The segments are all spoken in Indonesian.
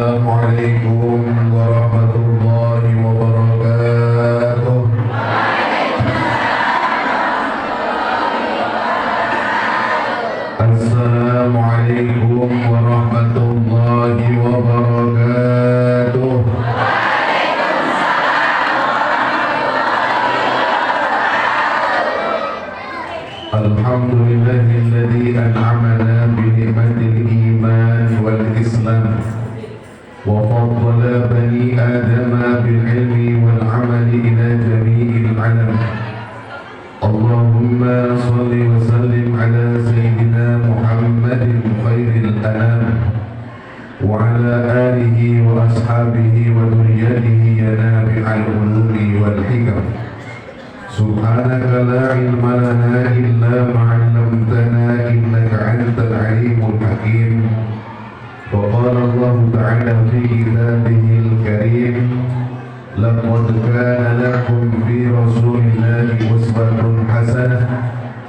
Assalamualaikum warahmatullahi wabarakatuh. Assalamualaikum warahmatullahi wabarakatuh. Alhamdulillahilladzi an'amana bi ni'matil iman wal islam wa faddala bani adama bil ilmi wal amali ila jami'il alam. Allahumma salli wa sallim ala sayyidina Muhammadin khairil anam wa ala alihi wa ashabihi wa dhurriyyatihi ya nabi'al ulumi wal hikam. Subhanaka la ilma lana illa ma 'allamtana innaka antal alimul hakim. Wa qala Allah ta'ala fi kitabihil karim, laqad kana lakum fi rasulillahi uswatun hasanah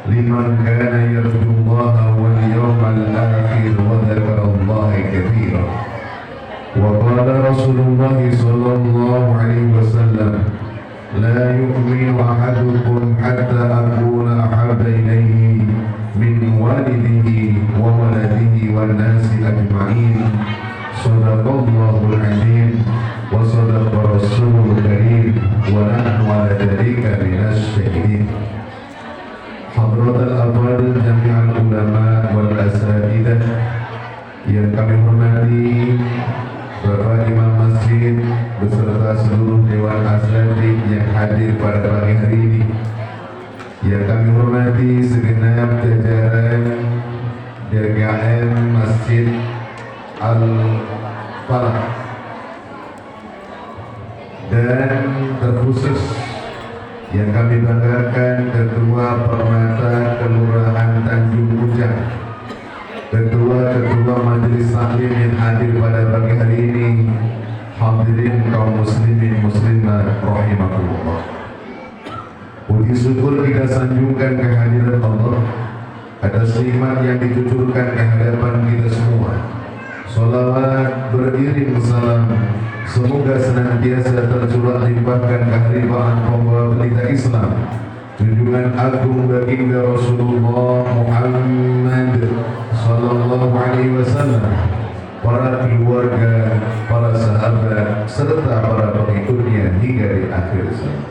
liman kana yarjullaha wal yawmal akhir wa dzakara Allaha katsiran. Wa qala Rasulullah sallallahu alaihi wasallam, la yu'minu ahadukum hatta akuna ahabba ilayhi min walidihi wa waladihi wan nasi ajma'in. Shadaqallahul azim wa sadaqa rasulul karim wa nahnu ala dzalika minas syahidin. Hadratul afadil jami'al ulama wal asatidzah yang kami hormati, Bapak Imam Masjid beserta seluruh Dewan Asradik yang hadir pada pagi hari ini, yang kami hormati segenap jajaran DKM Masjid Al-Falah, dan terkhusus yang kami banggakan Ketua Permata Kelurahan Tanjung Ujang, Ketua Majelis Taklim yang hadir pada pagi hari ini, hadirin kaum muslimin muslimat rahimakumullah. Puji syukur kita sanjungkan kehadiran Allah atas nikmat yang dituturkan ke hadapan kita semua. Salawat beriring salam semoga senantiasa tercurah limpahkan keharibaan pembawa berita Islam, junjungan agung baginda Rasulullah Muhammad sallallahu alaihi wasallam, para keluarga, para sahabat, serta para pengikutnya hingga di akhir zaman.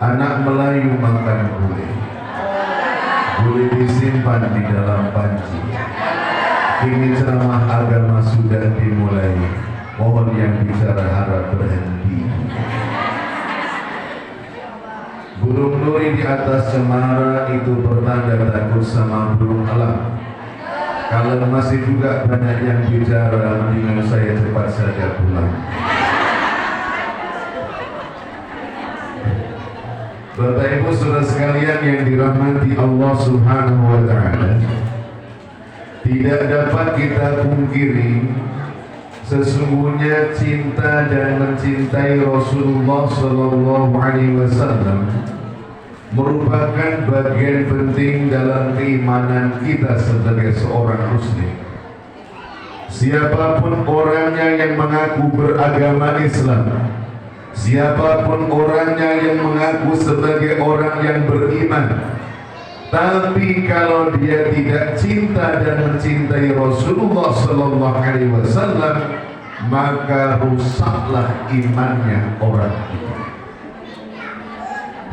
Anak Melayu makan gulai disimpan di dalam panci. Kini ceramah agama sudah dimulai, mohon yang bicara harap berhenti. Burung duri di atas cemara itu bertanda takut sama burung elang. Kalau masih juga banyak yang bicara, mendingan saya cepat saja pulang. Bapak Ibu saudara sekalian yang dirahmati Allah Subhanahu wa Ta'ala, tidak dapat kita pungkiri sesungguhnya cinta dan mencintai Rasulullah sallallahu alaihi wasallam merupakan bagian penting dalam keimanan kita sebagai seorang muslim. Siapapun orangnya yang mengaku beragama Islam, siapapun orangnya yang mengaku sebagai orang yang beriman, tapi kalau dia tidak cinta dan mencintai Rasulullah sallallahu alaihi wasallam, maka rusaklah imannya orang itu.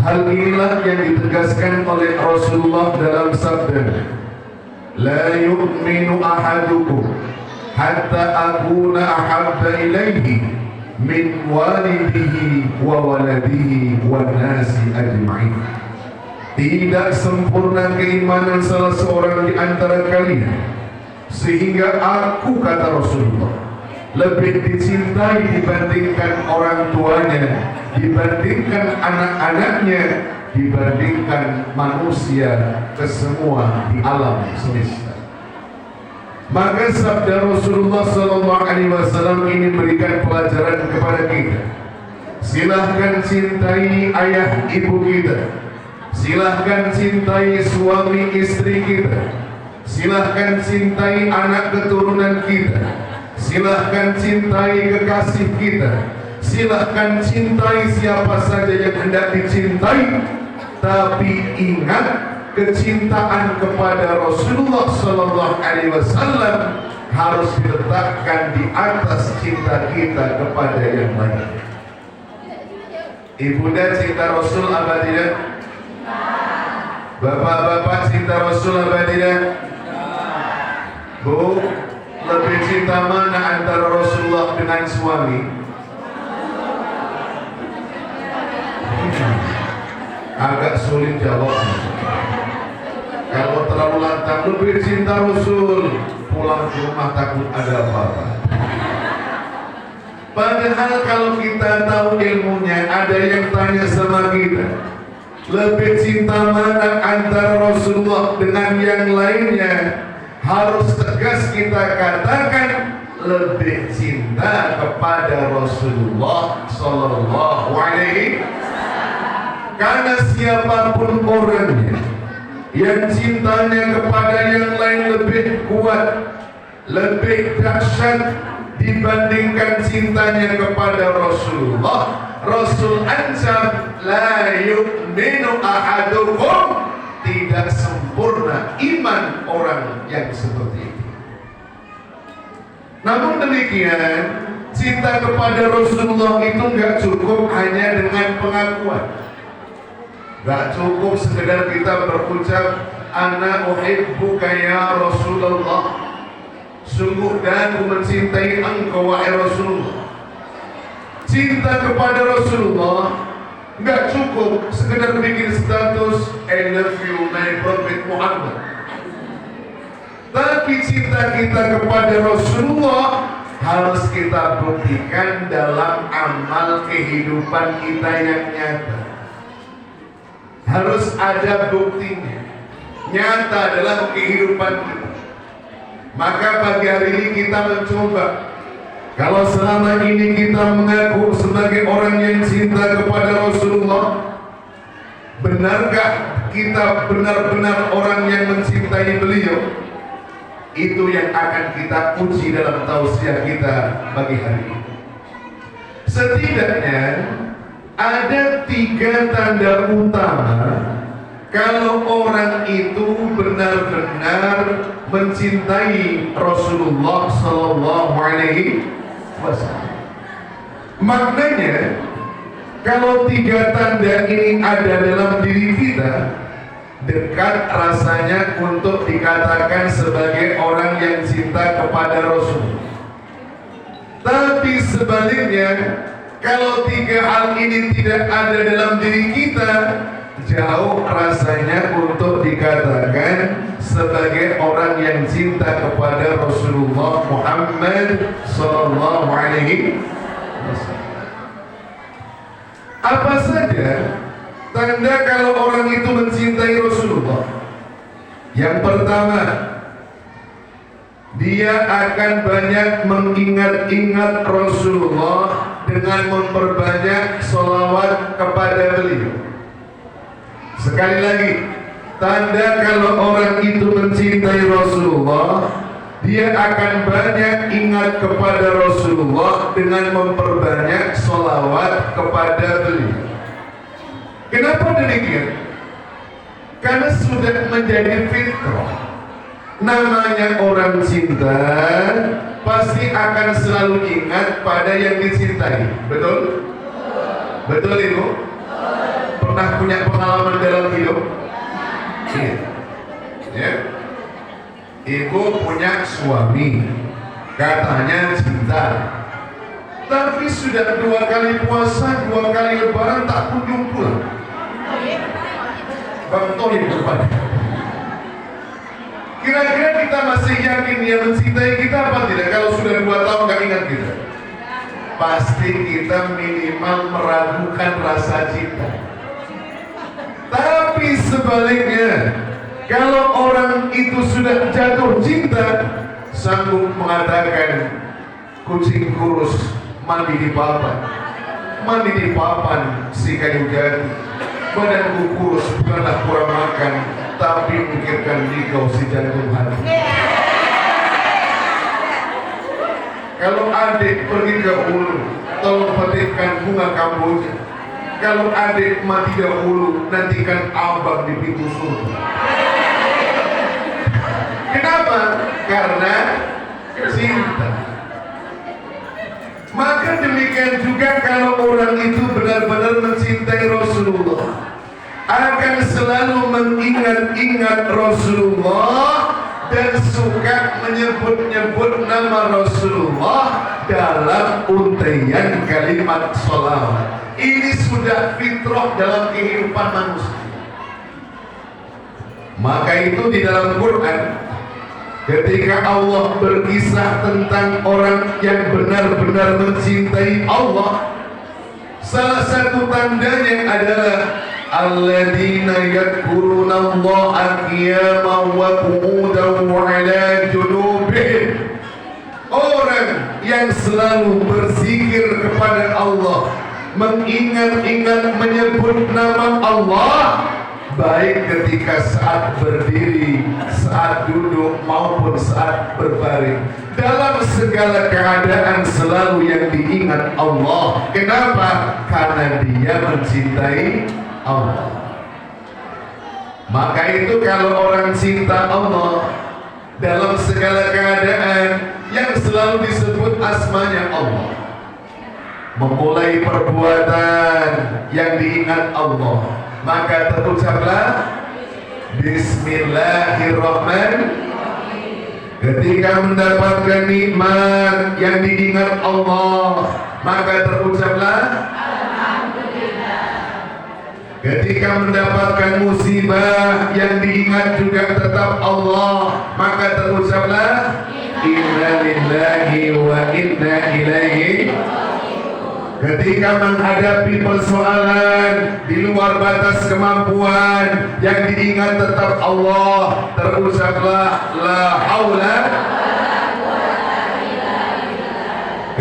Hal inilah yang ditegaskan oleh Rasulullah dalam sabda, la yu'minu ahadukum hatta akuna ahabba ilaihi min walidihi wa waladihi wan nasi ajma'in. Tidak sempurna keimanan salah seorang di antara kalian sehingga aku, kata Rasulullah, lebih dicintai dibandingkan orang tuanya, dibandingkan anak-anaknya, dibandingkan manusia kesemua di alam semesta. Maka sabda Rasulullah SAW ini memberikan pelajaran kepada kita. Silahkan cintai ayah ibu kita, silahkan cintai suami istri kita, silahkan cintai anak keturunan kita, Silahkan cintai kekasih kita, silahkan cintai siapa saja yang hendak dicintai, tapi ingat kecintaan kepada Rasulullah Sallallahu Alaihi Wasallam harus diletakkan di atas cinta kita kepada yang lain. Ibunda cinta Rasul apa tidak? Bapak-bapak cinta Rasul apa tidak? Bu, lebih cinta mana antara Rasulullah dengan suami? Agak sulit jawab. Kalau terlalu lantang, lebih cinta Rasul, pulang ke rumah takut ada apa-apa. Padahal kalau kita tahu ilmunya, ada yang tanya sama kita, lebih cinta mana antara Rasulullah dengan yang lainnya? Harus tegas kita katakan lebih cinta kepada Rasulullah Sallallahu Alaihi Wasallam. Karena siapapun orangnya yang cintanya kepada yang lain lebih kuat, lebih dahsyat dibandingkan cintanya kepada Rasulullah, Rasul ancam la yu'minu ahadukum, tidak sempurna iman orang yang seperti itu. Namun demikian, cinta kepada Rasulullah itu nggak cukup hanya dengan pengakuan, nggak cukup sekedar kita berucap ana uhibbuka ya Rasulullah, sungguh dan aku mencintai engkau wahai Rasulullah. Cinta kepada Rasulullah nggak cukup sekedar bikin status I love you my Prophet Muhammad. Tapi cinta kita kepada Rasulullah harus kita buktikan dalam amal kehidupan kita yang nyata. Harus ada buktinya, nyata dalam kehidupan kita. Maka pagi hari ini kita mencoba, kalau selama ini kita mengaku sebagai orang yang cinta kepada Rasulullah, benarkah kita benar-benar orang yang mencintai beliau? Itu yang akan kita uji dalam tausiah kita pagi hari ini. Setidaknya ada 3 tanda utama kalau orang itu benar-benar mencintai Rasulullah Sallallahu Alaihi Wasallam. Maknanya, kalau 3 tanda ini ada dalam diri kita, dekat rasanya untuk dikatakan sebagai orang yang cinta kepada Rasul. Tapi sebaliknya, kalau 3 hal ini tidak ada dalam diri kita, jauh rasanya untuk dikatakan sebagai orang yang cinta kepada Rasulullah Muhammad Sallallahu Alaihi Wasallam. Apa saja tanda kalau orang itu mencintai Rasulullah? Yang pertama, dia akan banyak mengingat-ingat Rasulullah dengan memperbanyak sholawat kepada beliau. Sekali lagi, tanda kalau orang itu mencintai Rasulullah, dia akan banyak ingat kepada Rasulullah dengan memperbanyak sholawat kepada beliau. Kenapa demikian? Karena sudah menjadi fitrah. Namanya orang cinta pasti akan selalu ingat pada yang dicintai. Betul? Betul Ibu? Pernah punya pengalaman dalam hidup? Iya. Ya. Ibu punya suami, katanya cinta, tapi sudah 2 kali puasa, 2 kali lebaran tak kunjung pulang. Bang Tony berdepan. Kira-kira kita masih yakin dia mencintai kita apa tidak? Kalau sudah 2 tahun gak ingat kita, pasti kita minimal meragukan rasa cinta. Tapi sebaliknya, kalau orang itu sudah jatuh cinta, sanggup mengatakan kucing kurus mandi di papan si kayu jati, badanku kurus bukanlah kurang makan, tapi mikirkan di kau si jantung hati. Kalau adik pergi ke hulu, tolong petikkan bunga kamboja. Kalau adik mati dahulu, nantikan abang di pintu surga. Kenapa? Karena cinta. Maka demikian juga kalau orang itu benar-benar mencintai Rasulullah, akan selalu mengingat-ingat Rasulullah dan suka menyebut-nyebut nama Rasulullah dalam untaian kalimat sholawat. Ini sudah fitrah dalam kehidupan manusia. Maka itu di dalam Quran, ketika Allah berkisah tentang orang yang benar-benar mencintai Allah, salah satu tandanya adalah alladzina yadhkuruna Allaha qiyaman wa qu'udan wa 'ala junubihim. Orang yang selalu berzikir kepada Allah, mengingat-ingat menyebut nama Allah, baik ketika saat berdiri, saat duduk maupun saat berbaring. Dalam segala keadaan selalu yang diingat Allah. Kenapa? Karena dia mencintai Allah. Maka itu kalau orang cinta Allah, dalam segala keadaan yang selalu disebut asmanya Allah, memulai perbuatan yang diingat Allah, maka terucaplah Bismillahirrahmanirrahim. Ketika mendapatkan nikmat yang diingat Allah, maka terucaplah Alhamdulillah. Ketika mendapatkan musibah yang diingat juga tetap Allah, maka terucaplah Inna lillahi wa inna ilaihi. Ketika menghadapi persoalan di luar batas kemampuan yang diingat tetap Allah, terucaplah la haula.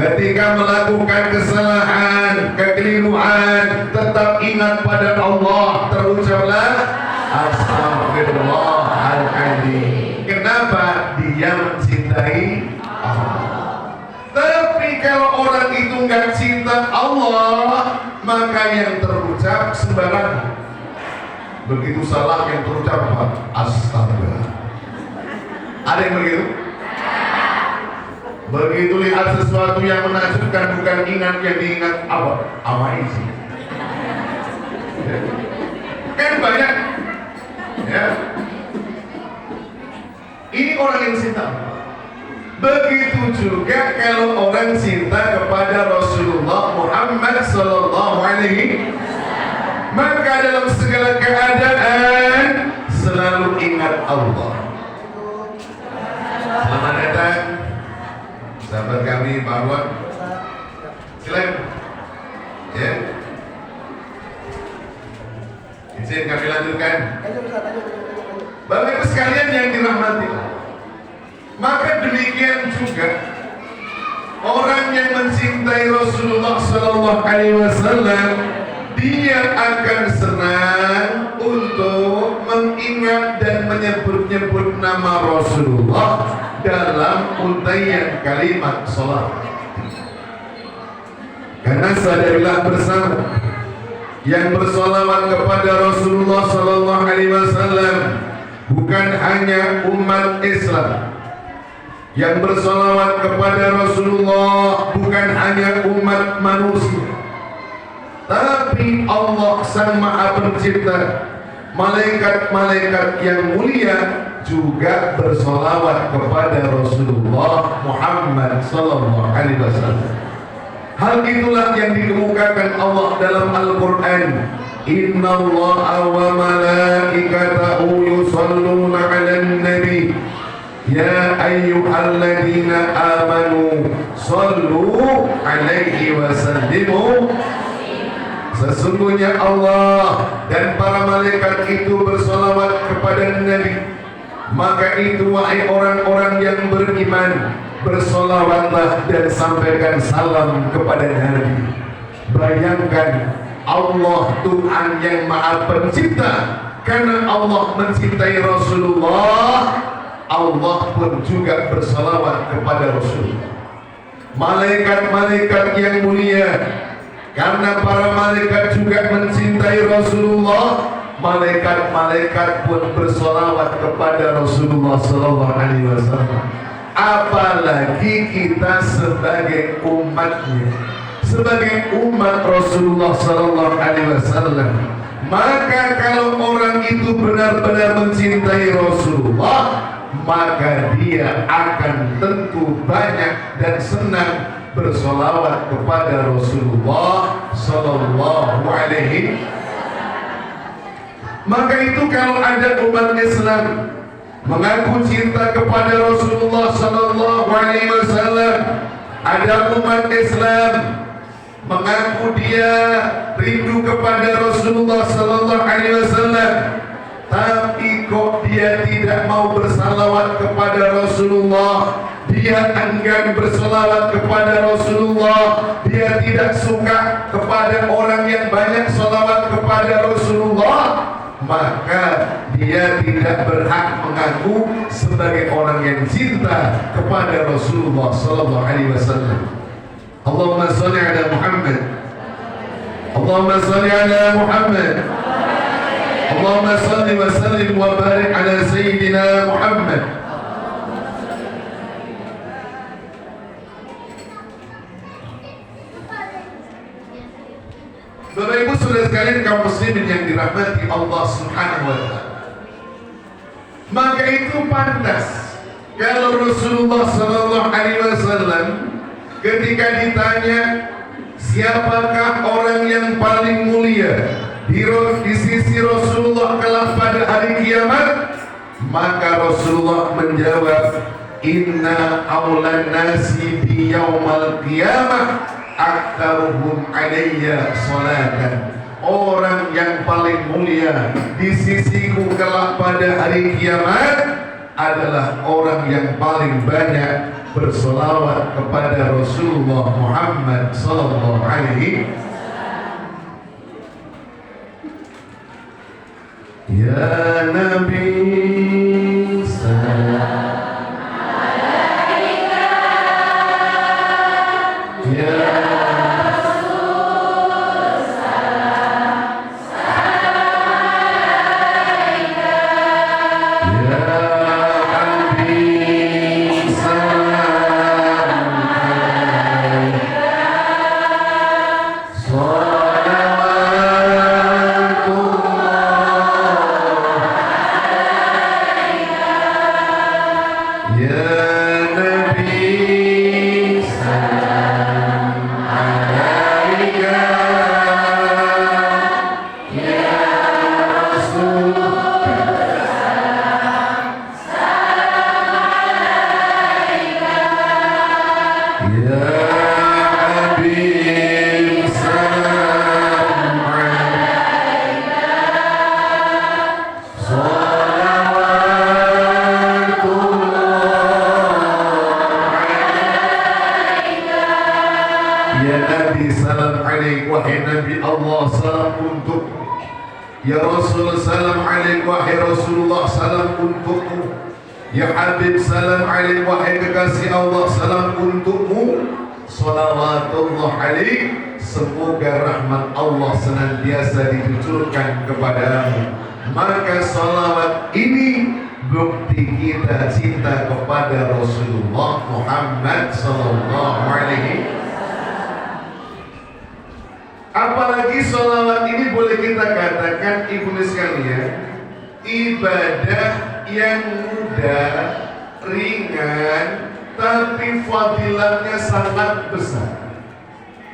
Ketika melakukan kesalahan, kekeliruan, tetap ingat pada Allah, terucaplah Astaghfirullahaladzim. Kenapa? Dia mencintai Allah. Tapi kalau orang itu nggak cinta Allah, maka yang terucap sembarangan. Begitu salah yang terucap apa? Astaga. Ada yang begitu? Begitu lihat sesuatu yang menakjubkan, bukan ingat yang diingat apa? Amazing. Kan banyak. Ya. Ini orang yang cinta. Begitu juga kalau orang cinta kepada Rasulullah Muhammad sallallahu alaihi wasallam, maka dalam segala keadaan selalu ingat Allah. Selamat datang sahabat kami Pak Arwan. Silakan. Ya. Izin kami lanjutkan. Bapak Ibu sekalian yang dirahmati, maka demikian juga orang yang mencintai Rasulullah sallallahu alaihi wasallam, dia akan senang untuk mengingat dan menyebut-nyebut nama Rasulullah dalam untaian kalimat salat. Karena sadarilah bersama, yang bersolawat kepada Rasulullah sallallahu alaihi wasallam bukan hanya umat Islam. Yang bersolawat kepada Rasulullah bukan hanya umat manusia, tapi Allah Sang Maha Pencipta, malaikat-malaikat yang mulia juga bersolawat kepada Rasulullah Muhammad sallallahu alaihi wasallam. Hal itulah yang dikemukakan Allah dalam Al-Quran. Inna Allaha wa malaikatahu yusalluna 'alan nabi ya ayyuhalladzina amanu sallu 'alaihi wa sallimu. Sesungguhnya Allah dan para malaikat itu bersolawat kepada Nabi, maka itu wahai orang-orang yang beriman, bersolawatlah dan sampaikan salam kepada Nabi. Bayangkan, Allah Tuhan yang Maha Pencipta, karena Allah mencintai Rasulullah, Allah pun juga bersolawat kepada Rasulullah. malaikat-malaikat yang mulia. Karena para malaikat juga mencintai Rasulullah, malaikat-malaikat pun bersolawat kepada Rasulullah Sallallahu Alaihi Wasallam. Apalagi kita sebagai umatnya, sebagai umat Rasulullah Sallallahu Alaihi Wasallam. Maka kalau orang itu benar-benar mencintai Rasulullah, maka dia akan tentu banyak dan senang bersolawat kepada Rasulullah Sallallahu Alaihi. Maka itu kalau ada umat Islam mengaku cinta kepada Rasulullah Sallallahu Alaihi Wasallam, ada umat Islam mengaku dia rindu kepada Rasulullah Sallallahu Alaihi Wasallam, tapi kok dia tidak mau bersalawat kepada Rasulullah, dia enggan berselawat kepada Rasulullah, dia tidak suka kepada orang yang banyak selawat kepada Rasulullah, maka dia tidak berhak mengaku sebagai orang yang cinta kepada Rasulullah Sallallahu Alaihi Wasallam. Allahumma salli ala Muhammad, Allahumma salli ala Muhammad, Allahumma salli wa sallim wa barik ala Sayyidina Muhammad. Bapak Ibu saudara sekalian kaum muslimin yang dirahmati Allah Subhanahu wa taala, maka itu pantas kalau Rasulullah Sallallahu Alaihi Wasallam ketika ditanya siapakah orang yang paling mulia di sisi Rasulullah kelak pada hari kiamat, maka Rasulullah menjawab, inna awlan nasi bi yaumal qiyamah aktaruhum alayya salatan. Orang yang paling mulia di sisiku kelak pada hari kiamat adalah orang yang paling banyak bersolawat kepada Rasulullah Muhammad Sallallahu Alaihi Wasallam. Ya Nabi salam alaika, ya Rasul salam alaika, ya Nabi salam alaika, wahai Nabi Allah salam untukmu. Ya Rasul salam alaik, wahai Rasulullah salam untukmu. Ya Habib salam alaik, wahai kekasih Allah salam untukmu. Salawatullah alaik, semoga rahmat Allah senantiasa ditujukan kepadamu. Maka salawat ini bukti kita cinta kepada Rasulullah Muhammad Sallallahu Alaihi Wasallam. Apalagi sholawat ini boleh kita katakan ibu sekalian, ibadah yang mudah, ringan, tapi fadilatnya sangat besar.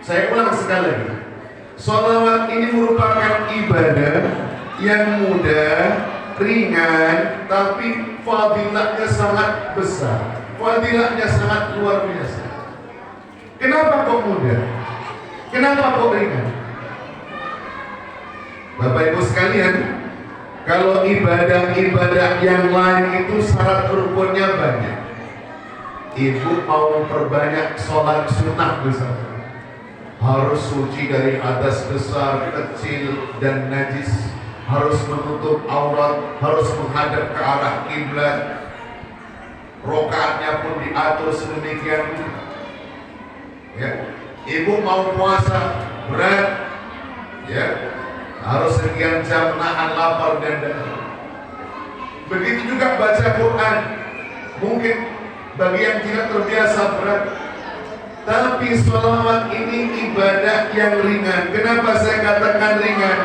Saya ulang sekali lagi, sholawat ini merupakan ibadah yang mudah, ringan, tapi fadilatnya sangat besar, fadilatnya sangat luar biasa. Kenapa kok mudah? Kenapa kok ringan? Bapak Ibu sekalian, kalau ibadah-ibadah yang lain itu syarat rukunnya banyak. Ibu mau perbanyak sholat sunnah misalnya, harus suci dari hadas besar, kecil, dan najis, harus menutup aurat, harus menghadap ke arah kiblat, rokaatnya pun diatur sedemikian rupa. Ya, ibu mau puasa berat, ya, harus sekian jam nahan lapar dan dahaga. Begitu juga baca Quran, mungkin bagi yang tidak terbiasa berat. Tapi sholawat ini ibadah yang ringan. Kenapa saya katakan ringan?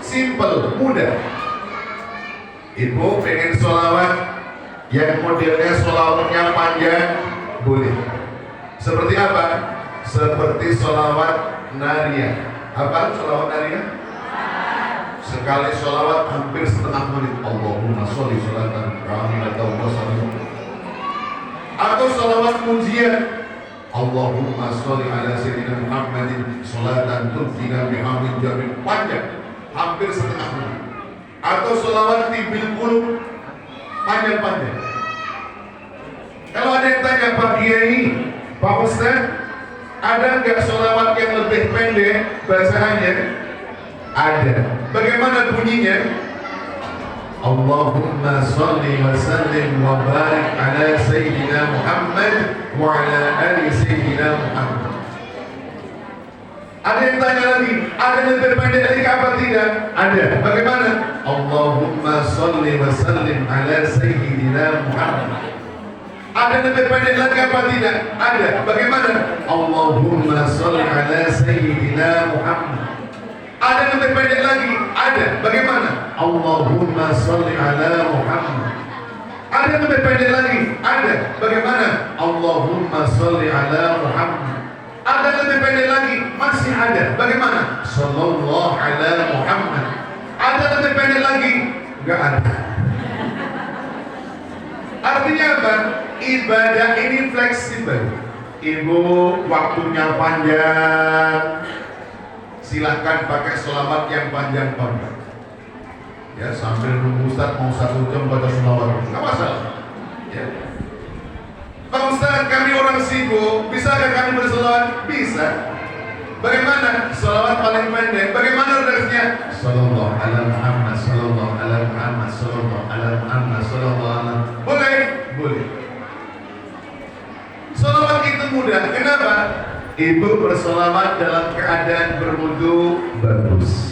Simple, mudah. Ibu pengen sholawat yang modelnya sholawatnya panjang, boleh. Seperti apa? Seperti sholawat nariyah. Apa sholawat nariyah? Sekali sholawat hampir setengah menit. Allahumma sholli sholatan kamilatan wa sallim. Atau sholawat pujian. Allahumma sholli ala sayyidina Muhammadin sholatan tunjina bihamdin jamin, panjang, hampir setengah menit. Atau sholawat tibil qulub, panjang-panjang. Kalau ada yang tanya, Pak Kiai, Pak Ustaz, ada nggak sholawat yang lebih pendek bacaannya? Ada. Bagaimana bunyinya? Allahumma sholli wa sallim wa barik ala sayyidina Muhammad wa ala ali sayyidina Muhammad. Ada yang tanya lagi, ada yang lebih pendek lagi apa tidak? Ada. Bagaimana? Allahumma sholli wa sallim ala sayyidina Muhammad. Ada yang lebih pendek lagi apa tidak? Ada. Bagaimana? Allahumma sholli ala sayyidina Muhammad. Ada yang lebih pendek lagi? Ada. Bagaimana? Allahumma sholli ala Muhammad. Ada yang lebih pendek lagi? Ada. Bagaimana? Allahumma sholli ala Muhammad. Ada yang lebih pendek lagi? Masih ada. Bagaimana? Sallallahu ala Muhammad. Ada yang lebih pendek lagi? Enggak ada. Artinya apa? Ibadah ini fleksibel. Ibu waktunya panjang, silahkan pakai sholawat yang panjang-panjang. Ya, sambil nunggu Ustaz mau 1 jam baca sholawat, nggak masalah. Ya. Pak Ustaz, kami orang sibuk, bisakah kami bersolawat? Bisa. Bagaimana? Sholawat paling pendek. Bagaimana redaknya? Sallallahu ala Muhammad, sallallahu ala Muhammad, sallallahu ala Muhammad, sallallahu ala. Boleh? Boleh. Sholawat itu mudah. Kenapa? Ibu bersolawat dalam keadaan berwudu, bagus.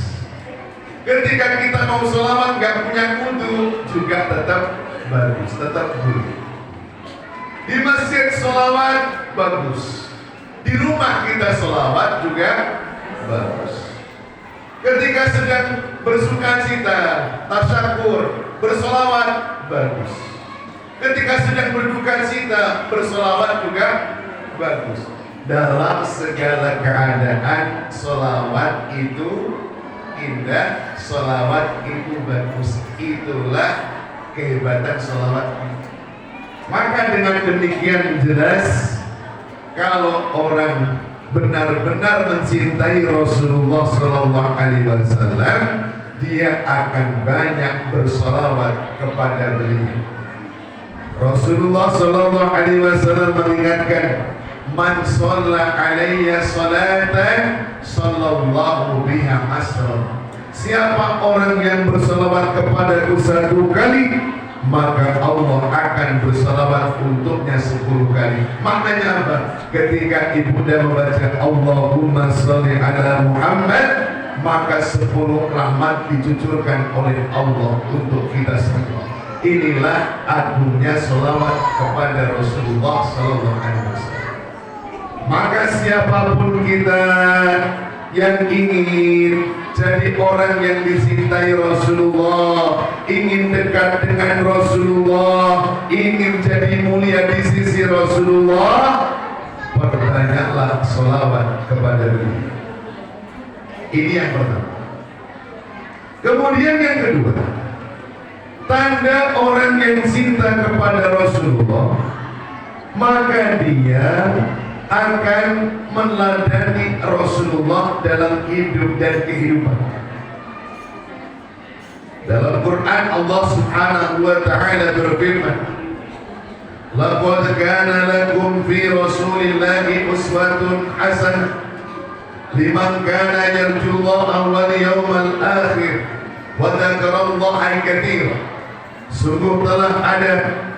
Ketika kita mau sholawat nggak punya wudu juga tetap bagus, tetap boleh. Di masjid sholawat bagus. Di rumah kita sholawat juga bagus. Ketika sedang bersukacita, tasyakur, bersolawat bagus. Ketika sedang berduka cita, bersolawat juga bagus. Dalam segala keadaan sholawat itu indah, sholawat itu bagus. Itulah kehebatan sholawat. Maka dengan demikian jelas, kalau orang benar-benar mencintai Rasulullah Sallallahu Alaihi Wasallam, dia akan banyak bersolawat kepada beliau. Rasulullah Sallallahu Alaihi Wasallam mengingatkan, man shalla alayya salatan sallallahu biha asra. Siapa orang yang bersalawat kepadaku 1 kali, maka Allah akan bersalawat untuknya 10 kali. Maknanya apa? Ketika ibunda membaca Allahumma sholli ala Muhammad, maka 10 rahmat dicucurkan oleh Allah untuk kita semua. Inilah agungnya salawat kepada Rasulullah Sallallahu Alaihi Wasallam. Maka siapapun kita yang ingin jadi orang yang dicintai Rasulullah, ingin dekat dengan Rasulullah, ingin jadi mulia di sisi Rasulullah, perbanyaklah sholawat kepada beliau. Ini yang pertama. Kemudian yang kedua, tanda orang yang cinta kepada Rasulullah, maka dia akan meneladani Rasulullah dalam hidup dan kehidupan. Dalam Quran Allah Subhanahu wa taala berfirman, laqad kana lakum fi Rasulillahi uswatun hasanah liman kana yarjullaha wal yawmal akhir wa dzakarallaha katsiran. Sungguh telah ada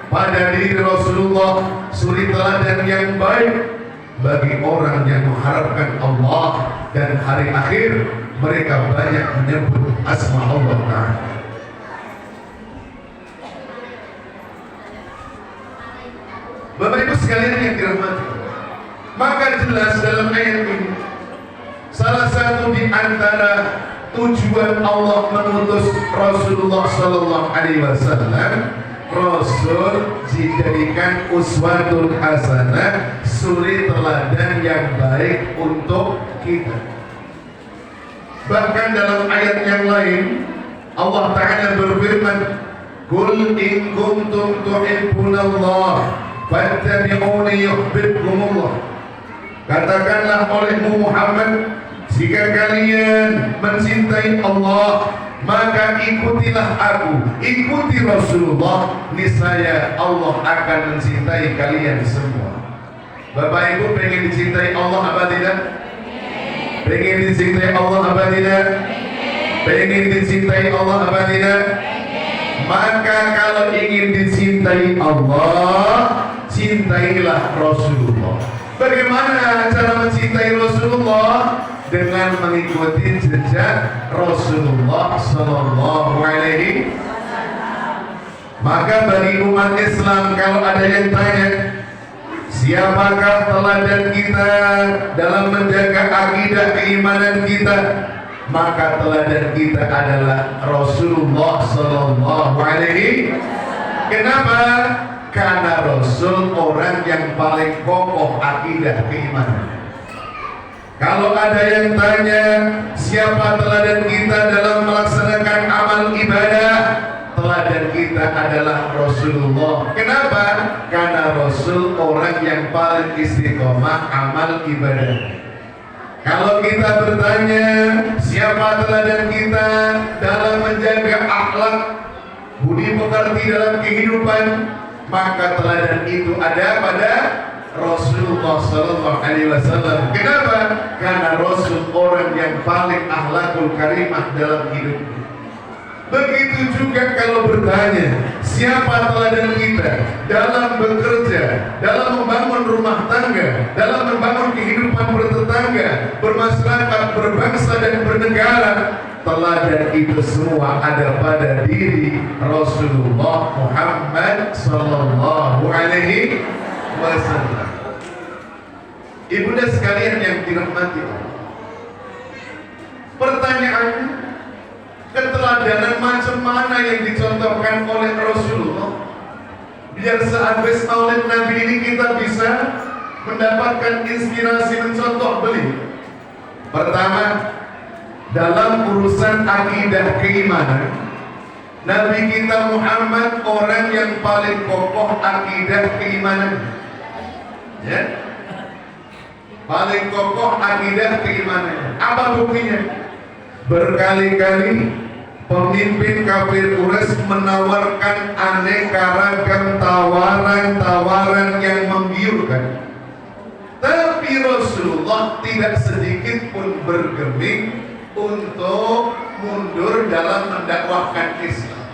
pada diri Rasulullah suri teladan yang baik bagi orang yang mengharapkan Allah dan hari akhir, mereka banyak menyebut asma Allah Ta'ala. Bapak Ibu sekalian yang dirahmati, maka jelas dalam ayat ini salah satu di antara tujuan Allah mengutus Rasulullah Sallallahu Alaihi Wasallam, Rasul dijadikan uswatul hasanah, suri teladan yang baik untuk kita. Bahkan dalam ayat yang lain Allah Ta'ala berfirman, Qul in kuntum tuhibbunallah fattabi'uni yuhibbukumullah. Katakanlah olehmu Muhammad, jika kalian mencintai Allah, maka ikutilah aku, ikuti Rasulullah, niscaya Allah akan mencintai kalian semua. Bapak Ibu pengen dicintai Allah apa tidak? Pengen dicintai Allah apa tidak? Pengen dicintai Allah apa tidak? Maka kalau ingin dicintai Allah, cintailah Rasulullah. Bagaimana cara mencintai Rasulullah? Dengan mengikuti jejak Rasulullah Sallallahu Alaihi Wasallam. Maka bagi umat Islam, kalau ada yang tanya, siapakah teladan kita dalam menjaga akidah keimanan kita? Maka teladan kita adalah Rasulullah Sallallahu Alaihi Wasallam. Kenapa? Karena Rasul orang yang paling kokoh akidah keimanan. Kalau ada yang tanya siapa teladan kita dalam melaksanakan amal ibadah, teladan kita adalah Rasulullah. Kenapa? Karena Rasul orang yang paling istiqomah amal ibadah. Kalau kita bertanya siapa teladan kita dalam menjaga akhlak, budi pekerti dalam kehidupan, maka teladan itu ada pada Rasulullah Sallallahu Alaihi Wasallam. Kenapa? Karena Rasul orang yang paling akhlakul karimah dalam hidupnya. Begitu juga kalau bertanya siapa teladan kita dalam bekerja, dalam membangun rumah tangga, dalam membangun kehidupan bertetangga, bermasyarakat, berbangsa dan bernegara, teladan itu semua ada pada diri Rasulullah Muhammad Sallallahu Alaihi Wasallam. Ibunda sekalian yang dirahmati Allah, pertanyaannya, keteladanan macam mana yang dicontohkan oleh Rasulullah biar sehabis maulid Nabi ini kita bisa mendapatkan inspirasi mencontoh beliau? Pertama, dalam urusan akidah keimanan, Nabi kita Muhammad orang yang paling kokoh akidah keimanan. Ya, paling kokoh akidah keimanan. Apa buktinya? Berkali-kali pemimpin kafir Quraisy menawarkan aneka ragam tawaran-tawaran yang menggiurkan, tapi Rasulullah tidak sedikit pun bergeming untuk mundur dalam mendakwahkan Islam.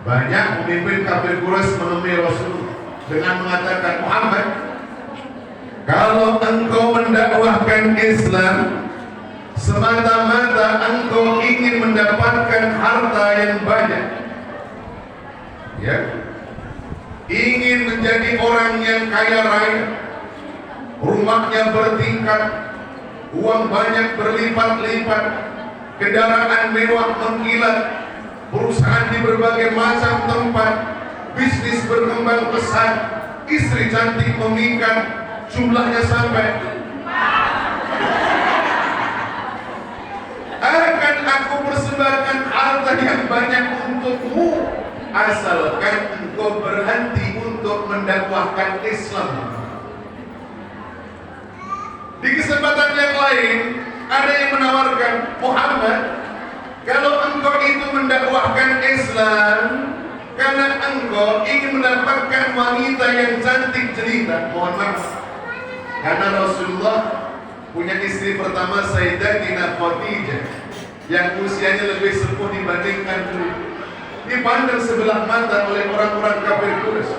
Banyak pemimpin kafir Quraisy menemui Rasulullah dengan mengatakan, Muhammad, kalau engkau mendakwahkan Islam semata-mata engkau ingin mendapatkan harta yang banyak, ya, ingin menjadi orang yang kaya raya, rumahnya bertingkat, uang banyak berlipat-lipat, kendaraan mewah mengkilat, perusahaan di berbagai macam tempat, bisnis berkembang pesat, istri cantik memikat, jumlahnya sampai, akan aku persembahkan harta yang banyak untukmu, asalkan engkau berhenti untuk mendakwahkan Islam. Di kesempatan yang lain ada yang menawarkan, Muhammad, kalau engkau itu mendakwahkan Islam karena engkau ingin mendapatkan wanita yang cantik jelita, mohon maaf, karena Rasulullah punya istri pertama Sayyidatina Khadijah yang usianya lebih sepuh dibandingkan dulu, dipandang sebelah mata oleh orang-orang kafir Quraisy.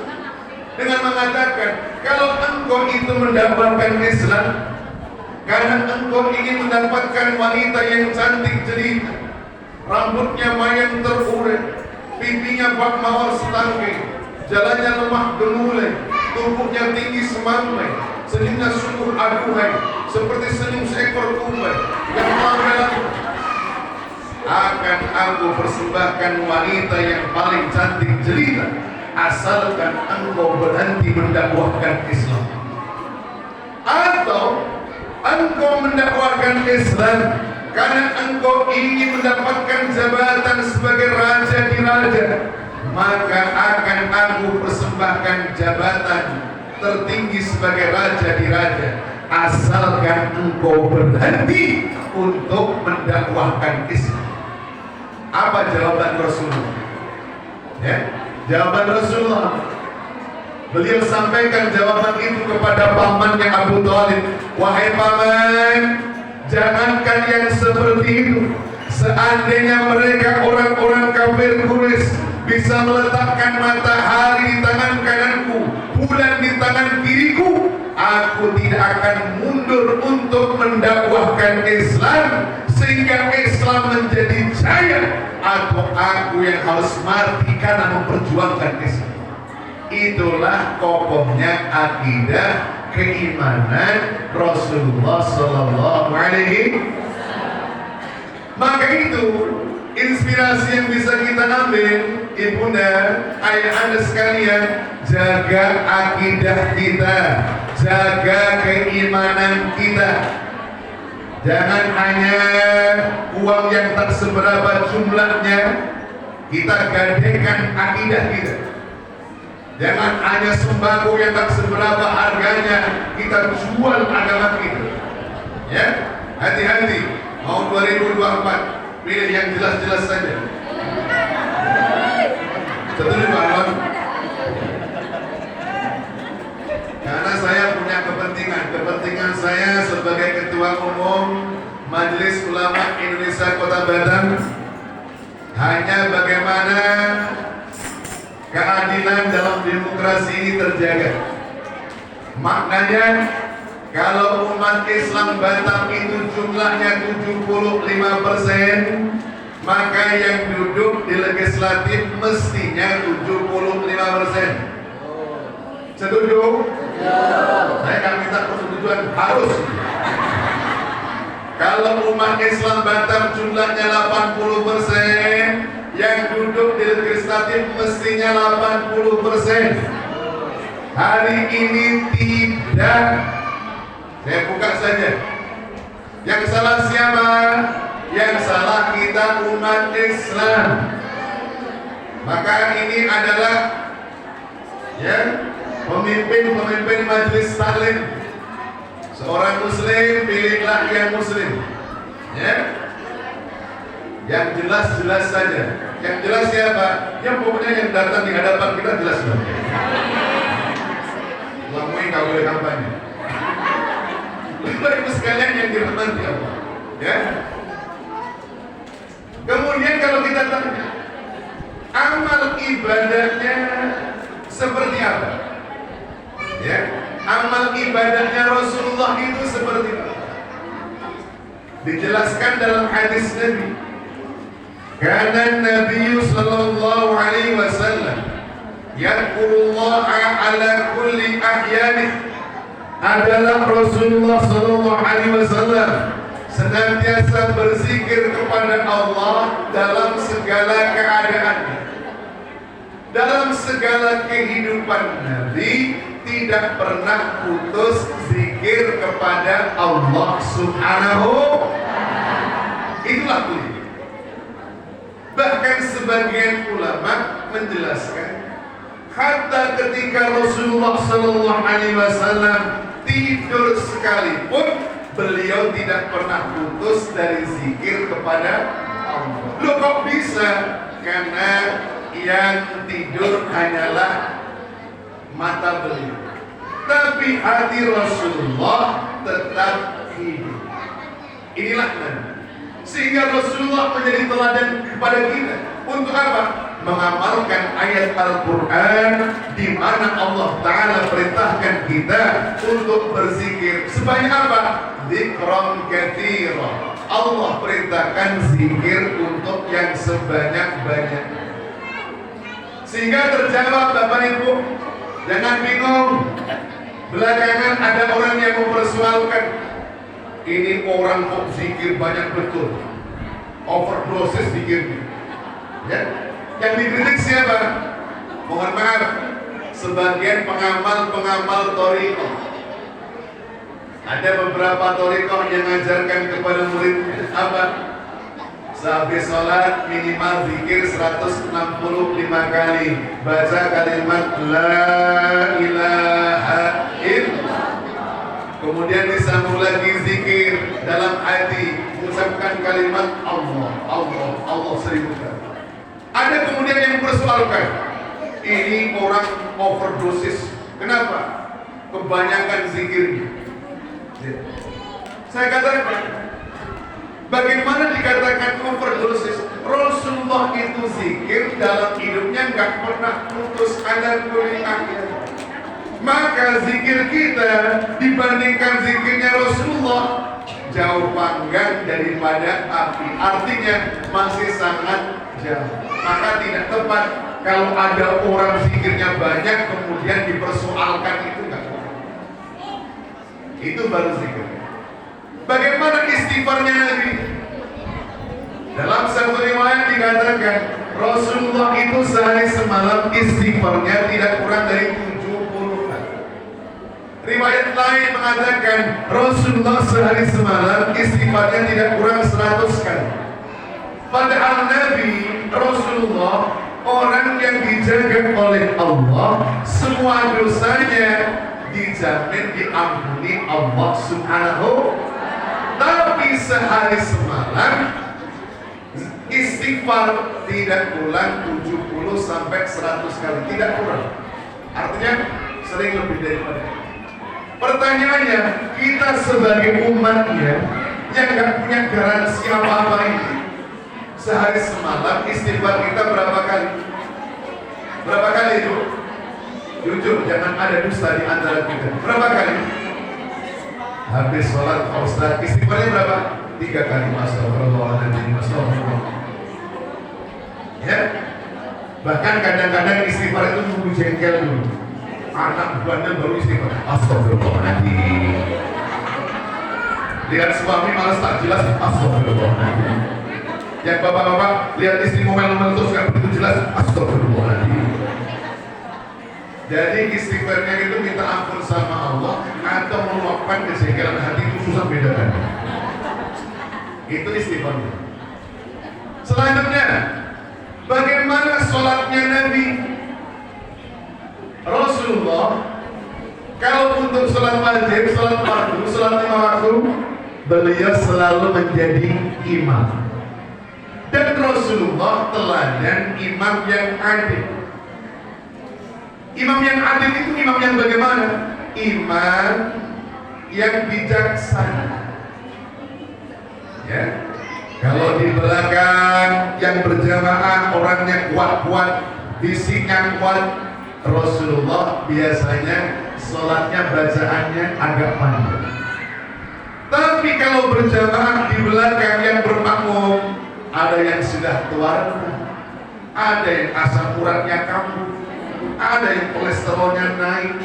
dengan mengatakan, kalau engkau itu mendapatkan Islam karena engkau ingin mendapatkan wanita yang cantik jelita, rambutnya mayang terurai, pipinya bak mawar setangkai, jalannya lemah gemulai, tubuhnya tinggi semampai, senyumnya sungguh aduhai, seperti senyum seekor kumbai yang melanggar, akan aku persembahkan wanita yang paling cantik jelita, asalkan engkau berhenti mendakwahkan Islam. Atau engkau mendakwahkan Islam karena engkau ingin mendapatkan jabatan sebagai raja di raja, maka akan aku persembahkan jabatan tertinggi sebagai raja di raja, asalkan engkau berhenti untuk mendakwahkan Islam. Apa jawaban Rasulullah? Ya, jawaban Rasulullah, beliau sampaikan jawaban itu kepada pamannya Abu Thalib. Wahai paman, jangankan yang seperti itu, seandainya mereka orang-orang kafir Quraisy bisa meletakkan matahari di tangan kananku, bulan di tangan kiriku, aku tidak akan mundur untuk mendakwahkan Islam sehingga Islam menjadi jaya, atau aku yang harus mati karena memperjuangkan Islam. Itulah kokohnya akidah keimanan Rasulullah Sallallahu Alaihi Wasallam. Maka itu inspirasi yang bisa kita ambil, ibunda, ayah anda sekalian, jaga akidah kita, jaga keimanan kita. Jangan hanya uang yang tak seberapa jumlahnya kita gadekan akidah kita. Jangan hanya sembako yang tak seberapa harganya kita jual agama kita. Ya, hati-hati. Mau 2024, pilih yang jelas-jelas saja. Setuju Pak Anwar? Karena saya punya kepentingan saya sebagai Ketua Umum Majelis Ulama Indonesia Kota Batam, hanya bagaimana keadilan dalam demokrasi ini terjaga. Maknanya, kalau umat Islam Batam itu jumlahnya 75%, maka yang duduk di legislatif mestinya 75%. Setuju? Ya. Saya akan minta persetujuan, harus. Kalau umat Islam Batam jumlahnya 80%, yang duduk di legislatif mestinya 80%. Hari ini tidak. Saya buka saja. Yang salah siapa? Yang salah kita umat Islam. Maka ini adalah ya, pemimpin majelis taklim. Seorang muslim, pilihlah yang muslim. Ya. Yang jelas-jelas saja. Yang jelas siapa? Yang pokoknya yang datang di hadapan kita jelas banget. Lamui nggak boleh kampanye. Ibu sekalian yang dirahmati Allah. Ya. Kemudian kalau kita tanya, amal ibadahnya seperti apa? Ya, amal ibadahnya Rasulullah itu seperti apa? Dijelaskan dalam hadis Nabi. Karena Nabi sallallahu alaihi wasallam yadkurullaha ala kulli ahyanih, adalah Rasulullah sallallahu alaihi wasallam senantiasa berzikir kepada Allah dalam segala keadaannya. Dalam segala kehidupan Nabi tidak pernah putus zikir kepada Allah Subhanahu. Itulah beliau. Bahkan sebagian ulama menjelaskan, hatta ketika Rasulullah sallallahu alaihi wasallam tidur sekalipun, beliau tidak pernah putus dari zikir kepada Allah. Loh kok bisa? Karena yang tidur hanyalah mata beliau, tapi hati Rasulullah tetap hidup. Inilah Nabi. Sehingga Rasulullah menjadi teladan kepada kita. Untuk apa? mengamalkan ayat Al-Quran di mana Allah Ta'ala perintahkan kita untuk berzikir sebanyak apa? Dzikran katsira. Allah perintahkan zikir untuk yang sebanyak-banyak. Sehingga terjawab Bapak Ibu, jangan bingung. Belakangan ada orang yang mempersoalkan, ini orang kok zikir banyak betul, overdosis zikirnya. Ya, yang dikritik siapa? Mohon maaf, sebagian pengamal thariqah. Ada beberapa thariqah yang mengajarkan kepada muridnya apa? Sehabis sholat minimal zikir 165 kali, baca kalimat la ilaha illallah. Kemudian disambung lagi zikir dalam hati, mengucapkan kalimat Allah, Allah, Allah 1000 kali. Ada kemudian yang mempersoalkan, ini orang overdosis. Kenapa? Kebanyakan zikirnya. Saya katakan, bagaimana dikatakan overdosis? Rasulullah itu zikir dalam hidupnya nggak pernah putus ada kuliahnya. Maka zikir kita dibandingkan zikirnya Rasulullah jauh panggang daripada api. Artinya masih sangat jauh. Maka tidak tepat kalau ada orang zikirnya banyak kemudian dipersoalkan, itu nggak tepat. Itu baru zikir. Bagaimana istighfarnya Nabi? Dalam satu riwayat dikatakan Rasulullah itu sehari semalam istighfarnya tidak kurang dari 70 kali. Riwayat lain mengatakan Rasulullah sehari semalam istighfarnya tidak kurang 100 kali. Padahal Nabi Rasulullah orang yang dijaga oleh Allah, semua dosanya dijamin diampuni Allah Subhanahu. Tapi sehari semalam istighfar tidak kurang 70 sampai 100 kali, tidak kurang. Artinya sering lebih daripada. Pertanyaannya, kita sebagai umatnya yang nggak punya garansi apa-apa ini, sehari semalam istighfar kita berapa kali? Berapa kali itu? Jujur, jangan ada dusta di antara kita. Berapa kali? Habis sholat Ustaz, istighfarnya berapa? 3 kali. Astagfirullahaladzim, astagfirullah. Ya, bahkan kadang-kadang istighfar itu nunggu jengkel dulu. Anak bandel baru istighfar. Astagfirullahaladzim. Lihat suami malas tak jelas. Astagfirullahaladzim. Yang bapak-bapak lihat istri ngomel-ngomel terus gak begitu jelas. Astagfirullahaladzim. Jadi istighfarnya itu minta ampun sama Allah atau meluapkan kejengkelan hati, itu susah bedakan. Itu istighfarnya. Selanjutnya, bagaimana sholatnya Nabi? Rasulullah kalau untuk sholat wajib, sholat fardu, sholat 5 waktu, beliau selalu menjadi imam. Dan Rasulullah teladan imam yang adil. Imam yang adil itu imam yang bagaimana? Imam yang bijaksana. Ya, kalau di belakang yang berjamaah orangnya kuat-kuat, fisiknya kuat, Rasulullah biasanya sholatnya bacaannya agak panjang. Tapi kalau berjamaah di belakang yang bermakmum, ada yang sudah tua, ada yang asam uratnya kambuh, ada yang kolesterolnya naik,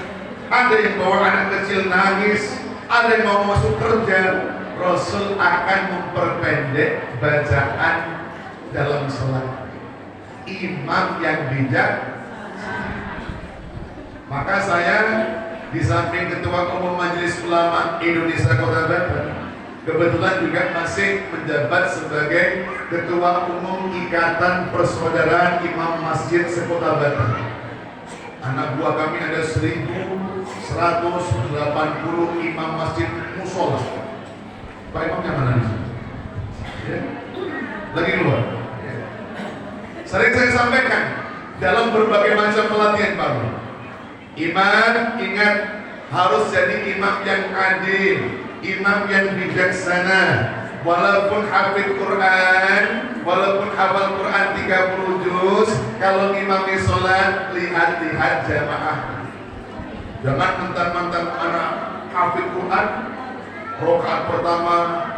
ada yang bawa anak kecil nangis, ada yang mau masuk kerja. Rasul akan memperpendek bacaan dalam sholat. Imam yang bijak. Maka saya di samping Ketua Umum Majelis Ulama Indonesia Kota Banten, kebetulan juga masih menjabat sebagai Ketua Umum Ikatan Persaudaraan Imam Masjid Sekota Banten. Anak buah kami ada 1.180 imam masjid musola. Pak imamnya mana nih? Ya. Lagi keluar. Ya. Sering saya sampaikan dalam berbagai macam pelatihan baru. Imam ingat harus jadi imam yang adil, imam yang bijaksana, walaupun hafid Quran, walaupun hafal Quran 30 juz, kalau imamnya sholat, lihat-lihat jamaah. Jangan mentang-mentang anak hafid Quran, rakaat pertama